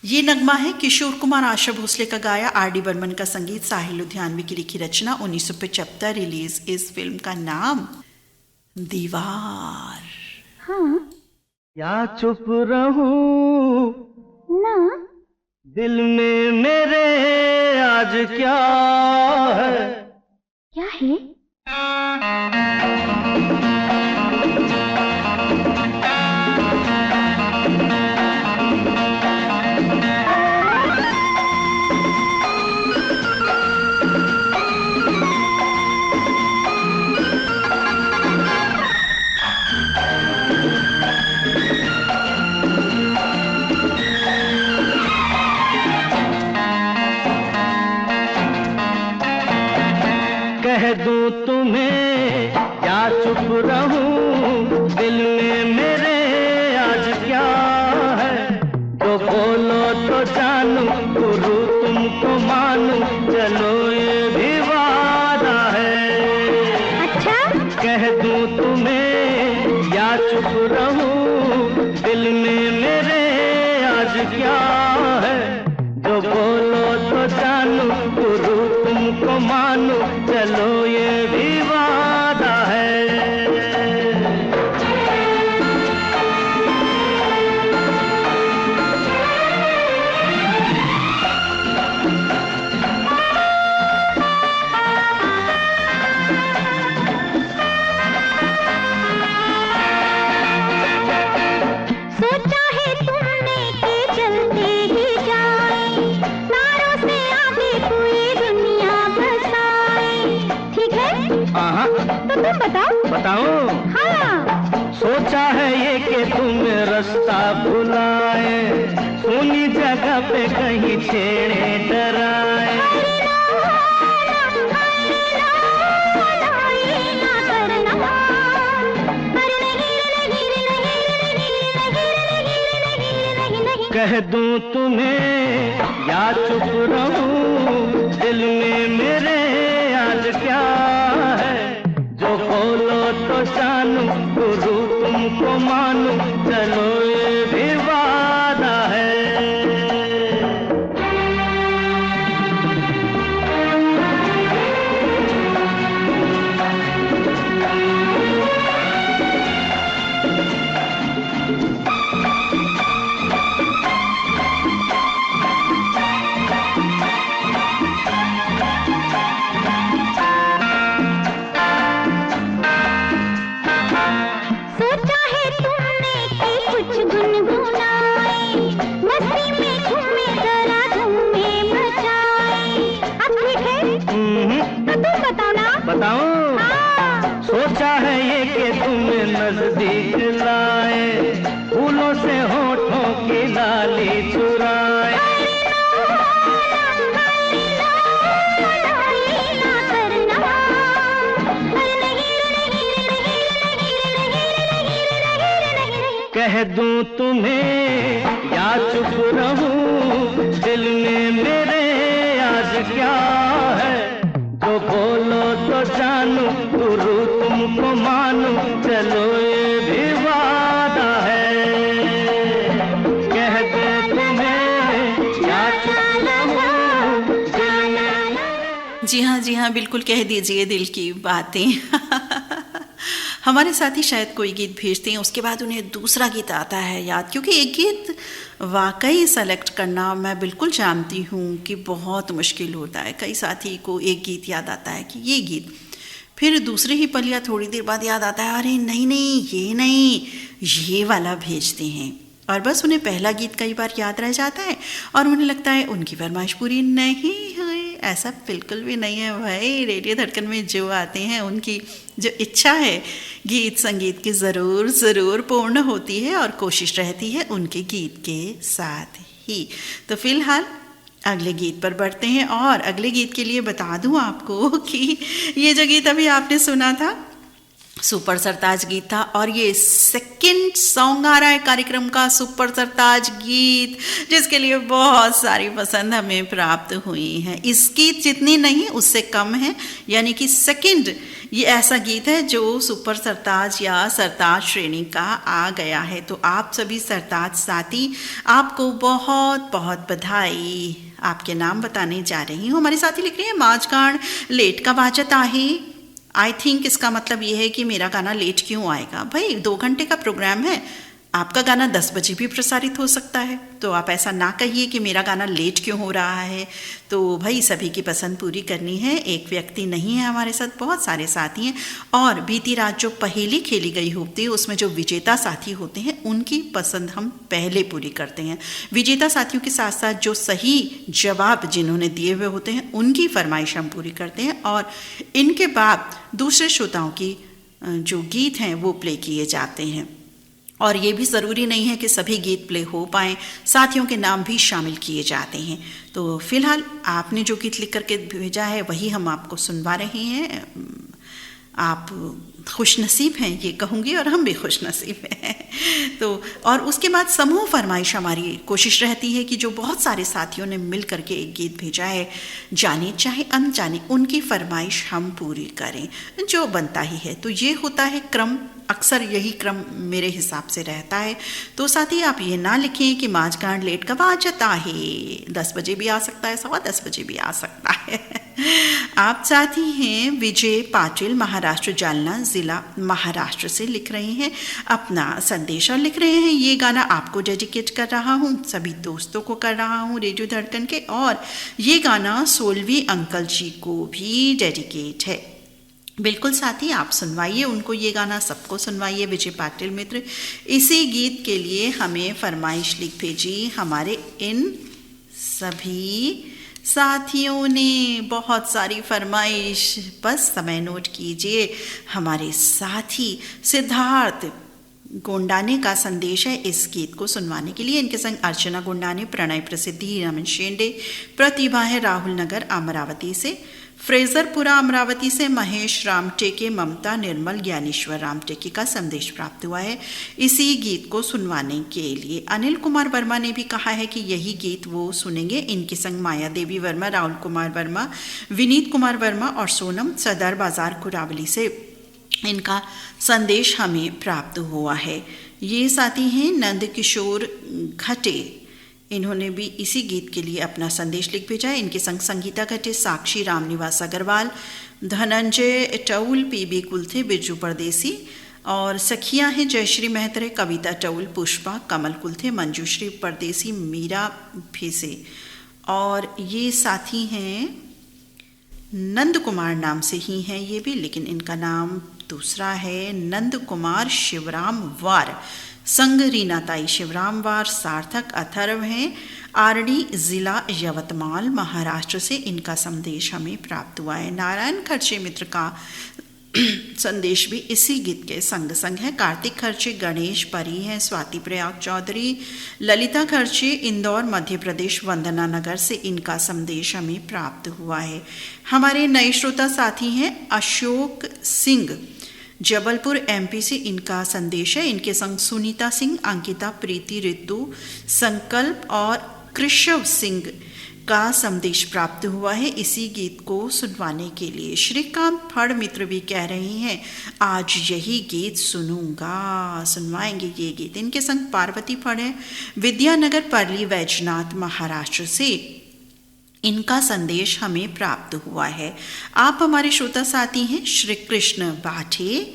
ये नगमा है किशोर कुमार आशा भोसले का गाया, आर.डी. बर्मन का संगीत, साहिल लुधियानवी की लिखी रचना, 1975 रिलीज। इस फिल्म का नाम दीवार। हाँ या चुप रहूं ना दिल में मेरे आज क्या है? क्या है? कह दूं तुम्हें या चुप रहूं दिल में मेरे आज क्या है? जो बोलो तो जानूं गुरु तुमको मानूं चलो ये भी वादा है। अच्छा कह दूं तुम्हें या चुप रहूं दिल में मेरे आज क्या है? जो बोलो तो जानूं गुरु तुमको मानूं चलो ये भी वादा है। सोचा है तुमने कि चलते ही जाए तारों से आगे कोई दुनिया बसाए, ठीक है? हाँ तो तुम बताओ। बताओ। हाँ सोचा है ये कि तुम रास्ता भुलाए सुनी जगह पे कहीं छेड़े डराए। कह दूं तुम्हें या चुप रहूं दिल में मेरे आज क्या है? जो बोलो तो जानूं गुरु तुमको मानूं चलो ये भी वादा है। सोचा है तुमने कि कुछ गुनगुनाए मस्ती में झूमे जरा धूमे मचाए, अब ठीक है? तो तुम बताओ ना। बताऊं? हाँ सोचा है ये कि तुम्हें नजदीक लाए फूलों से होठों की लाली चुराए। कह दूं तुम्हें या चुप रहूं दिल में मेरे आज क्या है? जो बोलो तो जानूं गुरु तुमको मानूं चलो ये भी वादा है। कह दूं तुम्हें या चुप रहूं दिल में। जी हाँ बिल्कुल कह दीजिए दिल की बातें। हमारे साथी शायद कोई गीत भेजते हैं, उसके बाद उन्हें दूसरा गीत आता है याद, क्योंकि एक गीत वाकई सेलेक्ट करना मैं बिल्कुल जानती हूँ कि बहुत मुश्किल होता है। कई साथी को एक गीत याद आता है कि ये गीत, फिर दूसरे ही पल या थोड़ी देर बाद याद आता है अरे नहीं ये नहीं ये वाला भेजते हैं, और बस उन्हें पहला गीत कई बार याद रह जाता है और उन्हें लगता है उनकी फरमाइश पूरी नहीं हुई। ऐसा बिल्कुल भी नहीं है भाई। रेडियो धड़कन में जो आते हैं उनकी जो इच्छा है गीत संगीत की ज़रूर पूर्ण होती है और कोशिश रहती है उनके गीत के साथ ही। तो फिलहाल अगले गीत पर बढ़ते हैं, और अगले गीत के लिए बता दूं आपको कि ये जो गीत अभी आपने सुना था सुपर सरताज गीत था, और ये सेकंड सॉन्ग आ रहा है कार्यक्रम का सुपर सरताज गीत, जिसके लिए बहुत सारी पसंद हमें प्राप्त हुई हैं। इस गीत जितनी नहीं उससे कम है, यानी कि सेकंड ये ऐसा गीत है जो सुपर सरताज या सरताज श्रेणी का आ गया है। तो आप सभी सरताज साथी आपको बहुत बहुत बधाई, आपके नाम बताने जा रही हूँ। हमारे साथी लिख रहे हैं माजगाण लेट का बाजत आहे। आई थिंक इसका मतलब ये है कि मेरा गाना लेट क्यों आएगा भाई, 2 घंटे का प्रोग्राम है, आपका गाना 10 बजे भी प्रसारित हो सकता है, तो आप ऐसा ना कहिए कि मेरा गाना लेट क्यों हो रहा है। तो भाई सभी की पसंद पूरी करनी है, एक व्यक्ति नहीं है हमारे साथ, बहुत सारे साथी हैं। और बीती रात जो पहेली खेली गई होती है उसमें जो विजेता साथी होते हैं उनकी पसंद हम पहले पूरी करते हैं। विजेता साथियों के साथ साथ जो सही जवाब जिन्होंने दिए हुए होते हैं उनकी फरमाइश हम पूरी करते हैं, और इनके बाद दूसरे श्रोताओं की जो गीत हैं वो प्ले किए जाते हैं। और ये भी ज़रूरी नहीं है कि सभी गीत प्ले हो पाएँ, साथियों के नाम भी शामिल किए जाते हैं। तो फिलहाल आपने जो गीत लिख करके भेजा है वही हम आपको सुनवा रहे हैं। आप खुशनसीब हैं ये कहूँगी, और हम भी खुशनसीब हैं। तो और उसके बाद समूह फरमाइश हमारी कोशिश रहती है कि जो बहुत सारे साथियों ने मिल करके एक गीत भेजा है, जाने चाहे अनजाने, उनकी फरमाइश हम पूरी करें जो बनता ही है। तो ये होता है क्रम, अक्सर यही क्रम मेरे हिसाब से रहता है। तो साथ ही आप ये ना लिखें कि माजगांड लेट कब आ जाता है, 10 बजे भी आ सकता है, 10:15 बजे भी आ सकता है। आप साथी हैं विजय पाटिल, महाराष्ट्र, जालना जिला, महाराष्ट्र से लिख रहे हैं अपना संदेश और लिख रहे हैं ये गाना आपको डेडिकेट कर रहा हूँ, सभी दोस्तों को कर रहा हूँ रेडियो धड़कन के, और ये गाना सोलवी अंकल जी को भी डेडिकेट है। बिल्कुल साथी, आप सुनवाइए उनको ये गाना, सबको सुनवाइए। विजय पाटिल मित्र इसी गीत के लिए हमें फरमाइश लिख भेजी हमारे इन सभी साथियों ने। बहुत सारी फरमाइश, बस समय नोट कीजिए। हमारे साथी सिद्धार्थ गोंडाने का संदेश है इस गीत को सुनवाने के लिए। इनके संग अर्चना गोंडाने, प्रणय प्रसिद्धि, रमन शेंडे, प्रतिभा है राहुल नगर अमरावती से, फ्रेजरपुरा अमरावती से महेश रामटेके, ममता, निर्मल, ज्ञानेश्वर रामटेके का संदेश प्राप्त हुआ है इसी गीत को सुनवाने के लिए। अनिल कुमार वर्मा ने भी कहा है कि यही गीत वो सुनेंगे। इनके संग माया देवी वर्मा, राहुल कुमार वर्मा, विनीत कुमार वर्मा और सोनम सदर बाजार कुरावली से इनका संदेश हमें प्राप्त हुआ है। ये साथी हैं नंद किशोर घटे, इन्होंने भी इसी गीत के लिए अपना संदेश लिख भेजा है। इनके संग संगीता घटे, साक्षी, रामनिवास अग्रवाल, धनंजय टौल, पीबी कुलथे, बिरजू परदेसी, और सखियां हैं जयश्री मेहतरे, कविता टौल, पुष्पा, कमल कुलथे, मंजूश्री परदेसी, मीरा फेसे, और ये साथी हैं नंद कुमार नाम से ही हैं ये भी, लेकिन इनका नाम दूसरा है नंद कुमार शिवराम वार, संग रीनाताई शिवराम वार, सार्थक अथर्व हैं, आरडी जिला यवतमाल महाराष्ट्र से इनका संदेश हमें प्राप्त हुआ है। नारायण खर्चे मित्र का संदेश भी इसी गीत के संग संग है। कार्तिक खर्चे गणेश परी हैं, स्वाति प्रयाग चौधरी, ललिता खर्चे इंदौर मध्य प्रदेश वंदना नगर से इनका संदेश हमें प्राप्त हुआ है। हमारे नए श्रोता साथी हैं अशोक सिंह, जबलपुर एमपी से इनका संदेश है। इनके संग सुनीता सिंह, अंकिता, प्रीति, ऋतु, संकल्प और कृष्व सिंह का संदेश प्राप्त हुआ है इसी गीत को सुनवाने के लिए। श्रीकांत फड़ मित्र भी कह रहे हैं आज यही गीत सुनूंगा, सुनवाएंगे ये गीत। इनके संग पार्वती फड़ है, विद्यानगर परली वैजनाथ महाराष्ट्र से इनका संदेश हमें प्राप्त हुआ है। आप हमारे श्रोता साथी हैं श्री कृष्ण बाठे,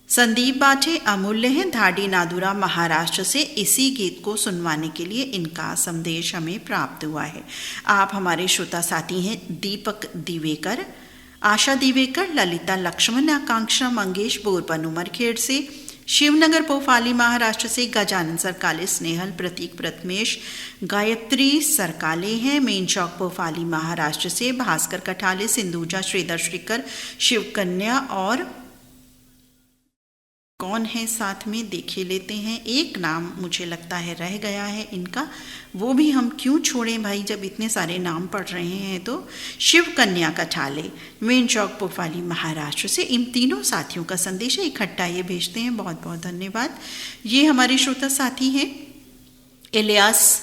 संदीप बाठे अमूल्य हैं, धाडी नादुरा महाराष्ट्र से इसी गीत को सुनवाने के लिए इनका संदेश हमें प्राप्त हुआ है। आप हमारे श्रोता साथी हैं दीपक दिवेकर, आशा दिवेकर, ललिता, लक्ष्मण, आकांक्षा, मंगेश बोरपन उमरखेड़ से, शिवनगर पोफाली महाराष्ट्र से गजानन सरकाले, स्नेहल, प्रतीक, प्रथमेश, गायत्री सरकाले हैं, मेन चौक पोफाली महाराष्ट्र से, भास्कर कठाले, सिंधुजा, श्रीधर श्रीकर, शिवकन्या, और कौन है साथ में देखे लेते हैं। एक नाम मुझे लगता है रह गया है इनका, वो भी हम क्यों छोड़ें भाई जब इतने सारे नाम पढ़ रहे हैं। तो शिवकन्या कठाले, मेन चौक पोफाली महाराष्ट्र से इन तीनों साथियों का संदेश है, इकट्ठा ये भेजते हैं, बहुत बहुत धन्यवाद। ये हमारे श्रोता साथी हैं इलियास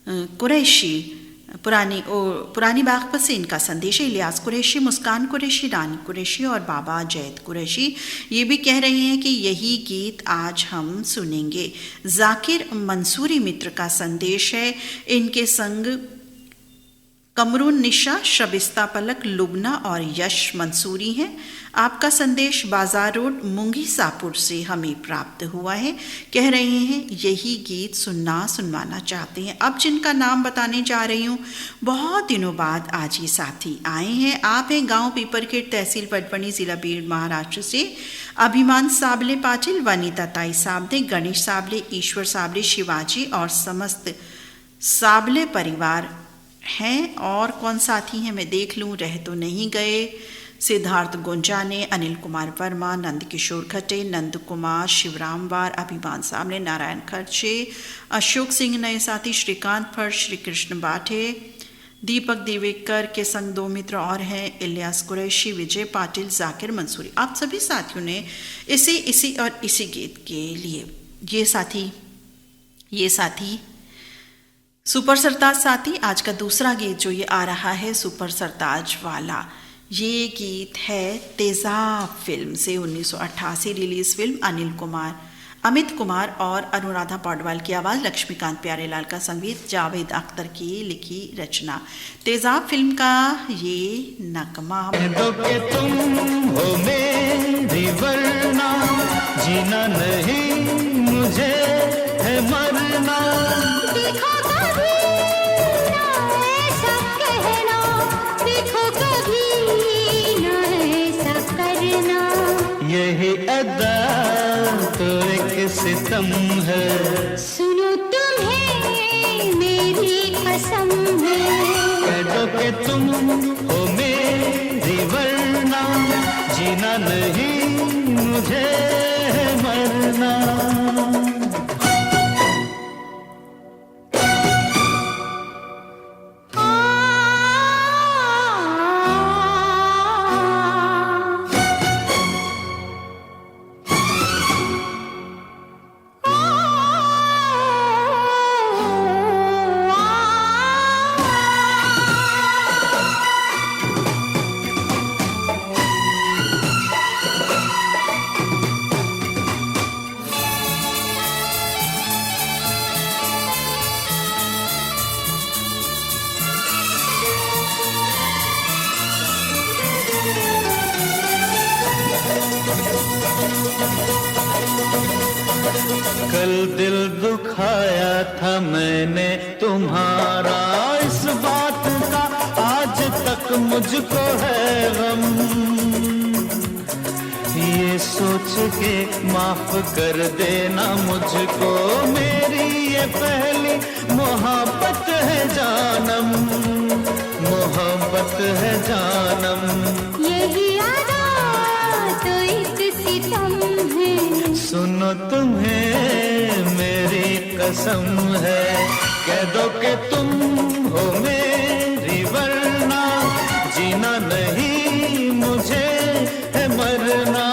कुरैशी, पुरानी बागपत से इनका संदेश है। इलियास कुरैशी, मुस्कान कुरैशी, रानी कुरैशी और बाबा जैद कुरैशी ये भी कह रहे हैं कि यही गीत आज हम सुनेंगे। जाकिर मंसूरी मित्र का संदेश है। इनके संग कमरून निशा, शबिस्ता पलक, लुबना और यश मंसूरी हैं। आपका संदेश बाजार रोड मुंगी सापुर से हमें प्राप्त हुआ है। कह रहे हैं यही गीत सुनवाना चाहते हैं। अब जिनका नाम बताने जा रही हूँ, बहुत दिनों बाद आज ये साथी आए हैं। आप हैं गांव पीपरखेड़, तहसील पटपनी, जिला बीड़, महाराष्ट्र से अभिमान साबले पाटिल, वनीता ताई साबले, गणेश साबले, ईश्वर साबले, शिवाजी और समस्त साबले परिवार हैं। और कौन साथी हैं मैं देख लूँ, रह तो नहीं गए। सिद्धार्थ गुंजाने, अनिल कुमार वर्मा, नंद किशोर खटे, नंद कुमार, शिवराम वार, अभिमान सामने, नारायण खर्चे, अशोक सिंह नए साथी, श्रीकांत फर्श, श्री कृष्ण बाठे, दीपक देवेकर के संग 2 मित्र और हैं, इलियास कुरैशी, विजय पाटिल, जाकिर मंसूरी। आप सभी साथियों ने इसी गीत के लिए ये साथी सुपर सरताज साथी। आज का दूसरा गीत जो ये आ रहा है सुपर सरताज वाला, ये गीत है तेजाब फिल्म से, 1988 रिलीज फिल्म। अनिल कुमार, अमित कुमार और अनुराधा पौडवाल की आवाज़, लक्ष्मीकांत प्यारेलाल का संगीत, जावेद अख्तर की लिखी रचना। तेजाब फिल्म का ये नगमा। तुम हो मेरी वरना, जीना नहीं मुझे है मरना। देखो कभी ना ऐसा कहना, देखो कभी ना ऐसा करना। यही अदा तो एक सितम है, सुनो तुम्हें मेरी कसम है। कह दो कि तुम हो मेरी वरना, जीना नहीं मुझे है मरना। कल दिल दुखाया था मैंने तुम्हारा, इस बात का आज तक मुझको है गम। ये सोच के माफ कर देना मुझको, मेरी ये पहली मोहब्बत है जानम, मोहब्बत है जानम। यही अदा तो एक सितम है, सुनो तुम्हें मेरी कसम है। कह दो कि तुम हो मेरी वरना, जीना नहीं मुझे है मरना।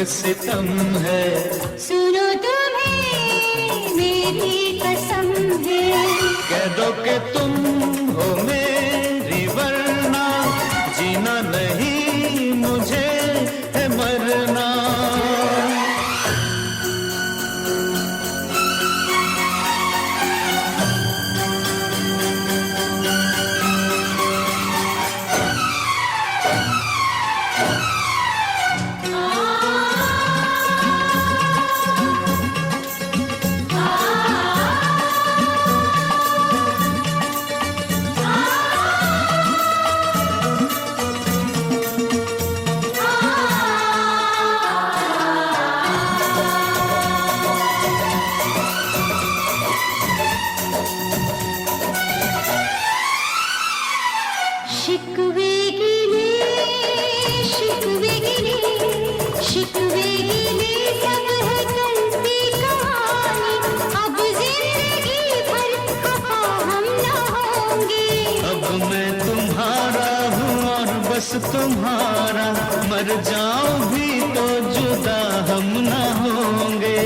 सितम है, सुनो तुम्हें मेरी कसम है। कह दो कि तुम हो मेरी वरना, जीना नहीं मुझे है मरना। शिकवे गिले शिकवे गिले शिकवे गिले सब है कल की कहानी, अब जिंदगी भर खफा हम न होंगे। अब मैं तुम्हारा हूँ और बस तुम्हारा, मर जाऊं भी तो जुदा हम न होंगे।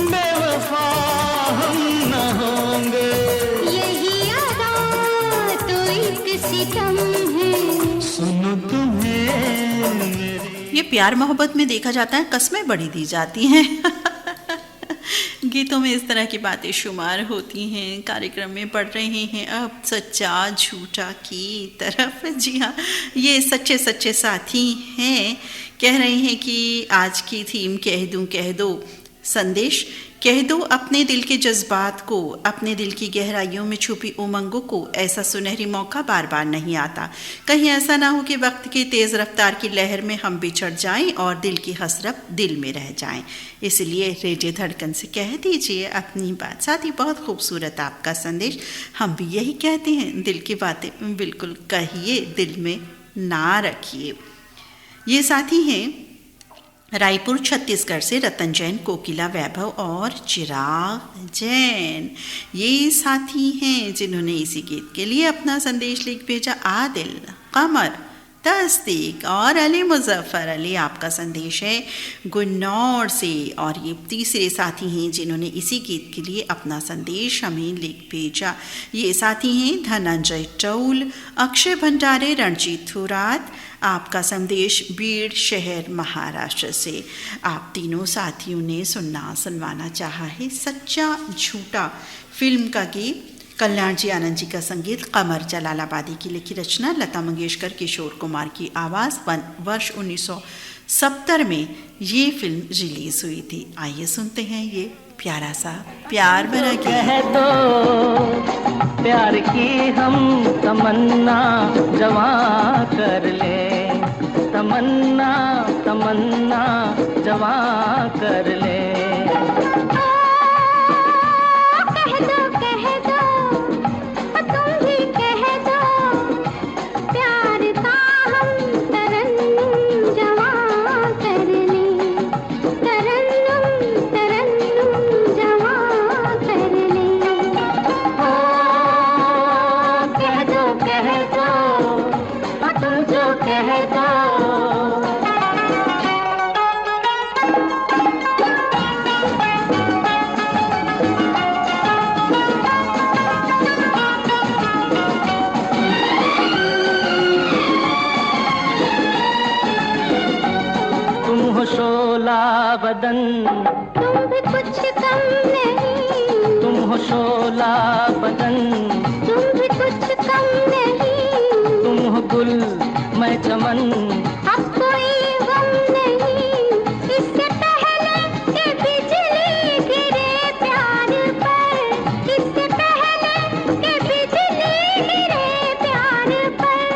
बेवफा हम न होंगे। यही अदा तो एक सितम है। सुनो तुम्हें मेरी ये प्यार मोहब्बत में देखा जाता है कस्में बड़ी दी जाती हैं। गीतों में इस तरह की बातें शुमार होती हैं। कार्यक्रम में बढ़ रहे हैं अब सच्चा झूठा की तरफ। जी हाँ, ये सच्चे सच्चे साथी हैं। कह रहे हैं कि आज की थीम कह दो संदेश, कह दो अपने दिल के जज्बात को, अपने दिल की गहराइयों में छुपी उमंगों को। ऐसा सुनहरी मौका बार बार नहीं आता। कहीं ऐसा ना हो कि वक्त की तेज़ रफ्तार की लहर में हम बिछड़ जाएं और दिल की हसरत दिल में रह जाएं। इसलिए रेडियो धड़कन से कह दीजिए अपनी बात। साथ ही बहुत खूबसूरत आपका संदेश। हम भी यही कहते हैं, दिल की बातें बिल्कुल कहिए, दिल में ना रखिए। ये साथी हैं रायपुर छत्तीसगढ़ से रतन जैन, कोकिला वैभव और चिराग जैन। ये साथी हैं जिन्होंने इसी गीत के लिए अपना संदेश लिख भेजा। आदिल, कमर, तस्दीक और अली मुजफ्फर अली, आपका संदेश है गुन्नौर से। और ये तीसरे साथी हैं जिन्होंने इसी गीत के लिए अपना संदेश हमें लिख भेजा। ये साथी हैं धनंजय टौल, अक्षय भंडारे, रणजीत थुरात। आपका संदेश बीड़ शहर महाराष्ट्र से। आप तीनों साथियों ने सुनवाना चाहा है सच्चा झूठा फिल्म का गीत। कल्याण जी आनंद जी का संगीत, कमर जलालाबादी की लिखी रचना, लता मंगेशकर, किशोर कुमार की आवाज़। वर्ष 1970 में ये फिल्म रिलीज हुई थी। आइए सुनते हैं ये प्यारा सा प्यार भरा गीत। कह दो प्यार की हम तमन्ना जवां कर ले, तमन्ना तमन्ना जवां कर ले। बदन तुम भी कुछ कम नहीं, तुम हो शोला बदन, तुम भी कुछ कम नहीं, तुम हो गुल मैं चमन, अब कोई गम नहीं। इससे पहले कि बिजली गिरे प्यार पर, इससे पहले कि बिजली गिरे प्यार पर,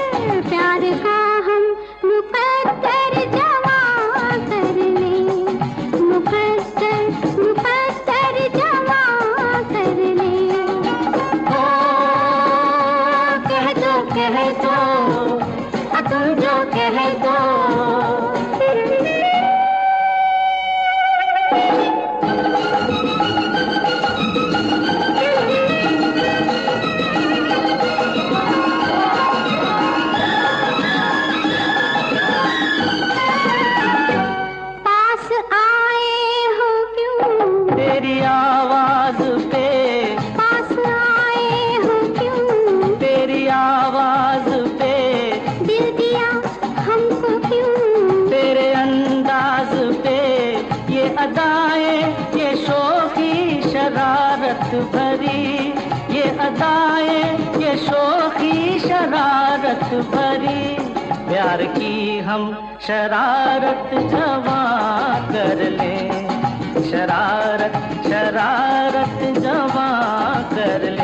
प्यार का हम मुकद्दर जवां कर ले, मुकद्दर जवां कर ले। ओ कह दो तुम जो कह दो। पास आए हो क्यों तेरी आवाज पे, पास आए हो क्यों तेरी आवाज पे, दिल दिया हमको क्यों तेरे अंदाज पे, ये अदाएं ये शोखी शरारत भरी, ये अदाएं ये शोखी शरारत भरी, प्यार की हम शरारत जवां कर ले, शरारत शरारत जवां कर ले।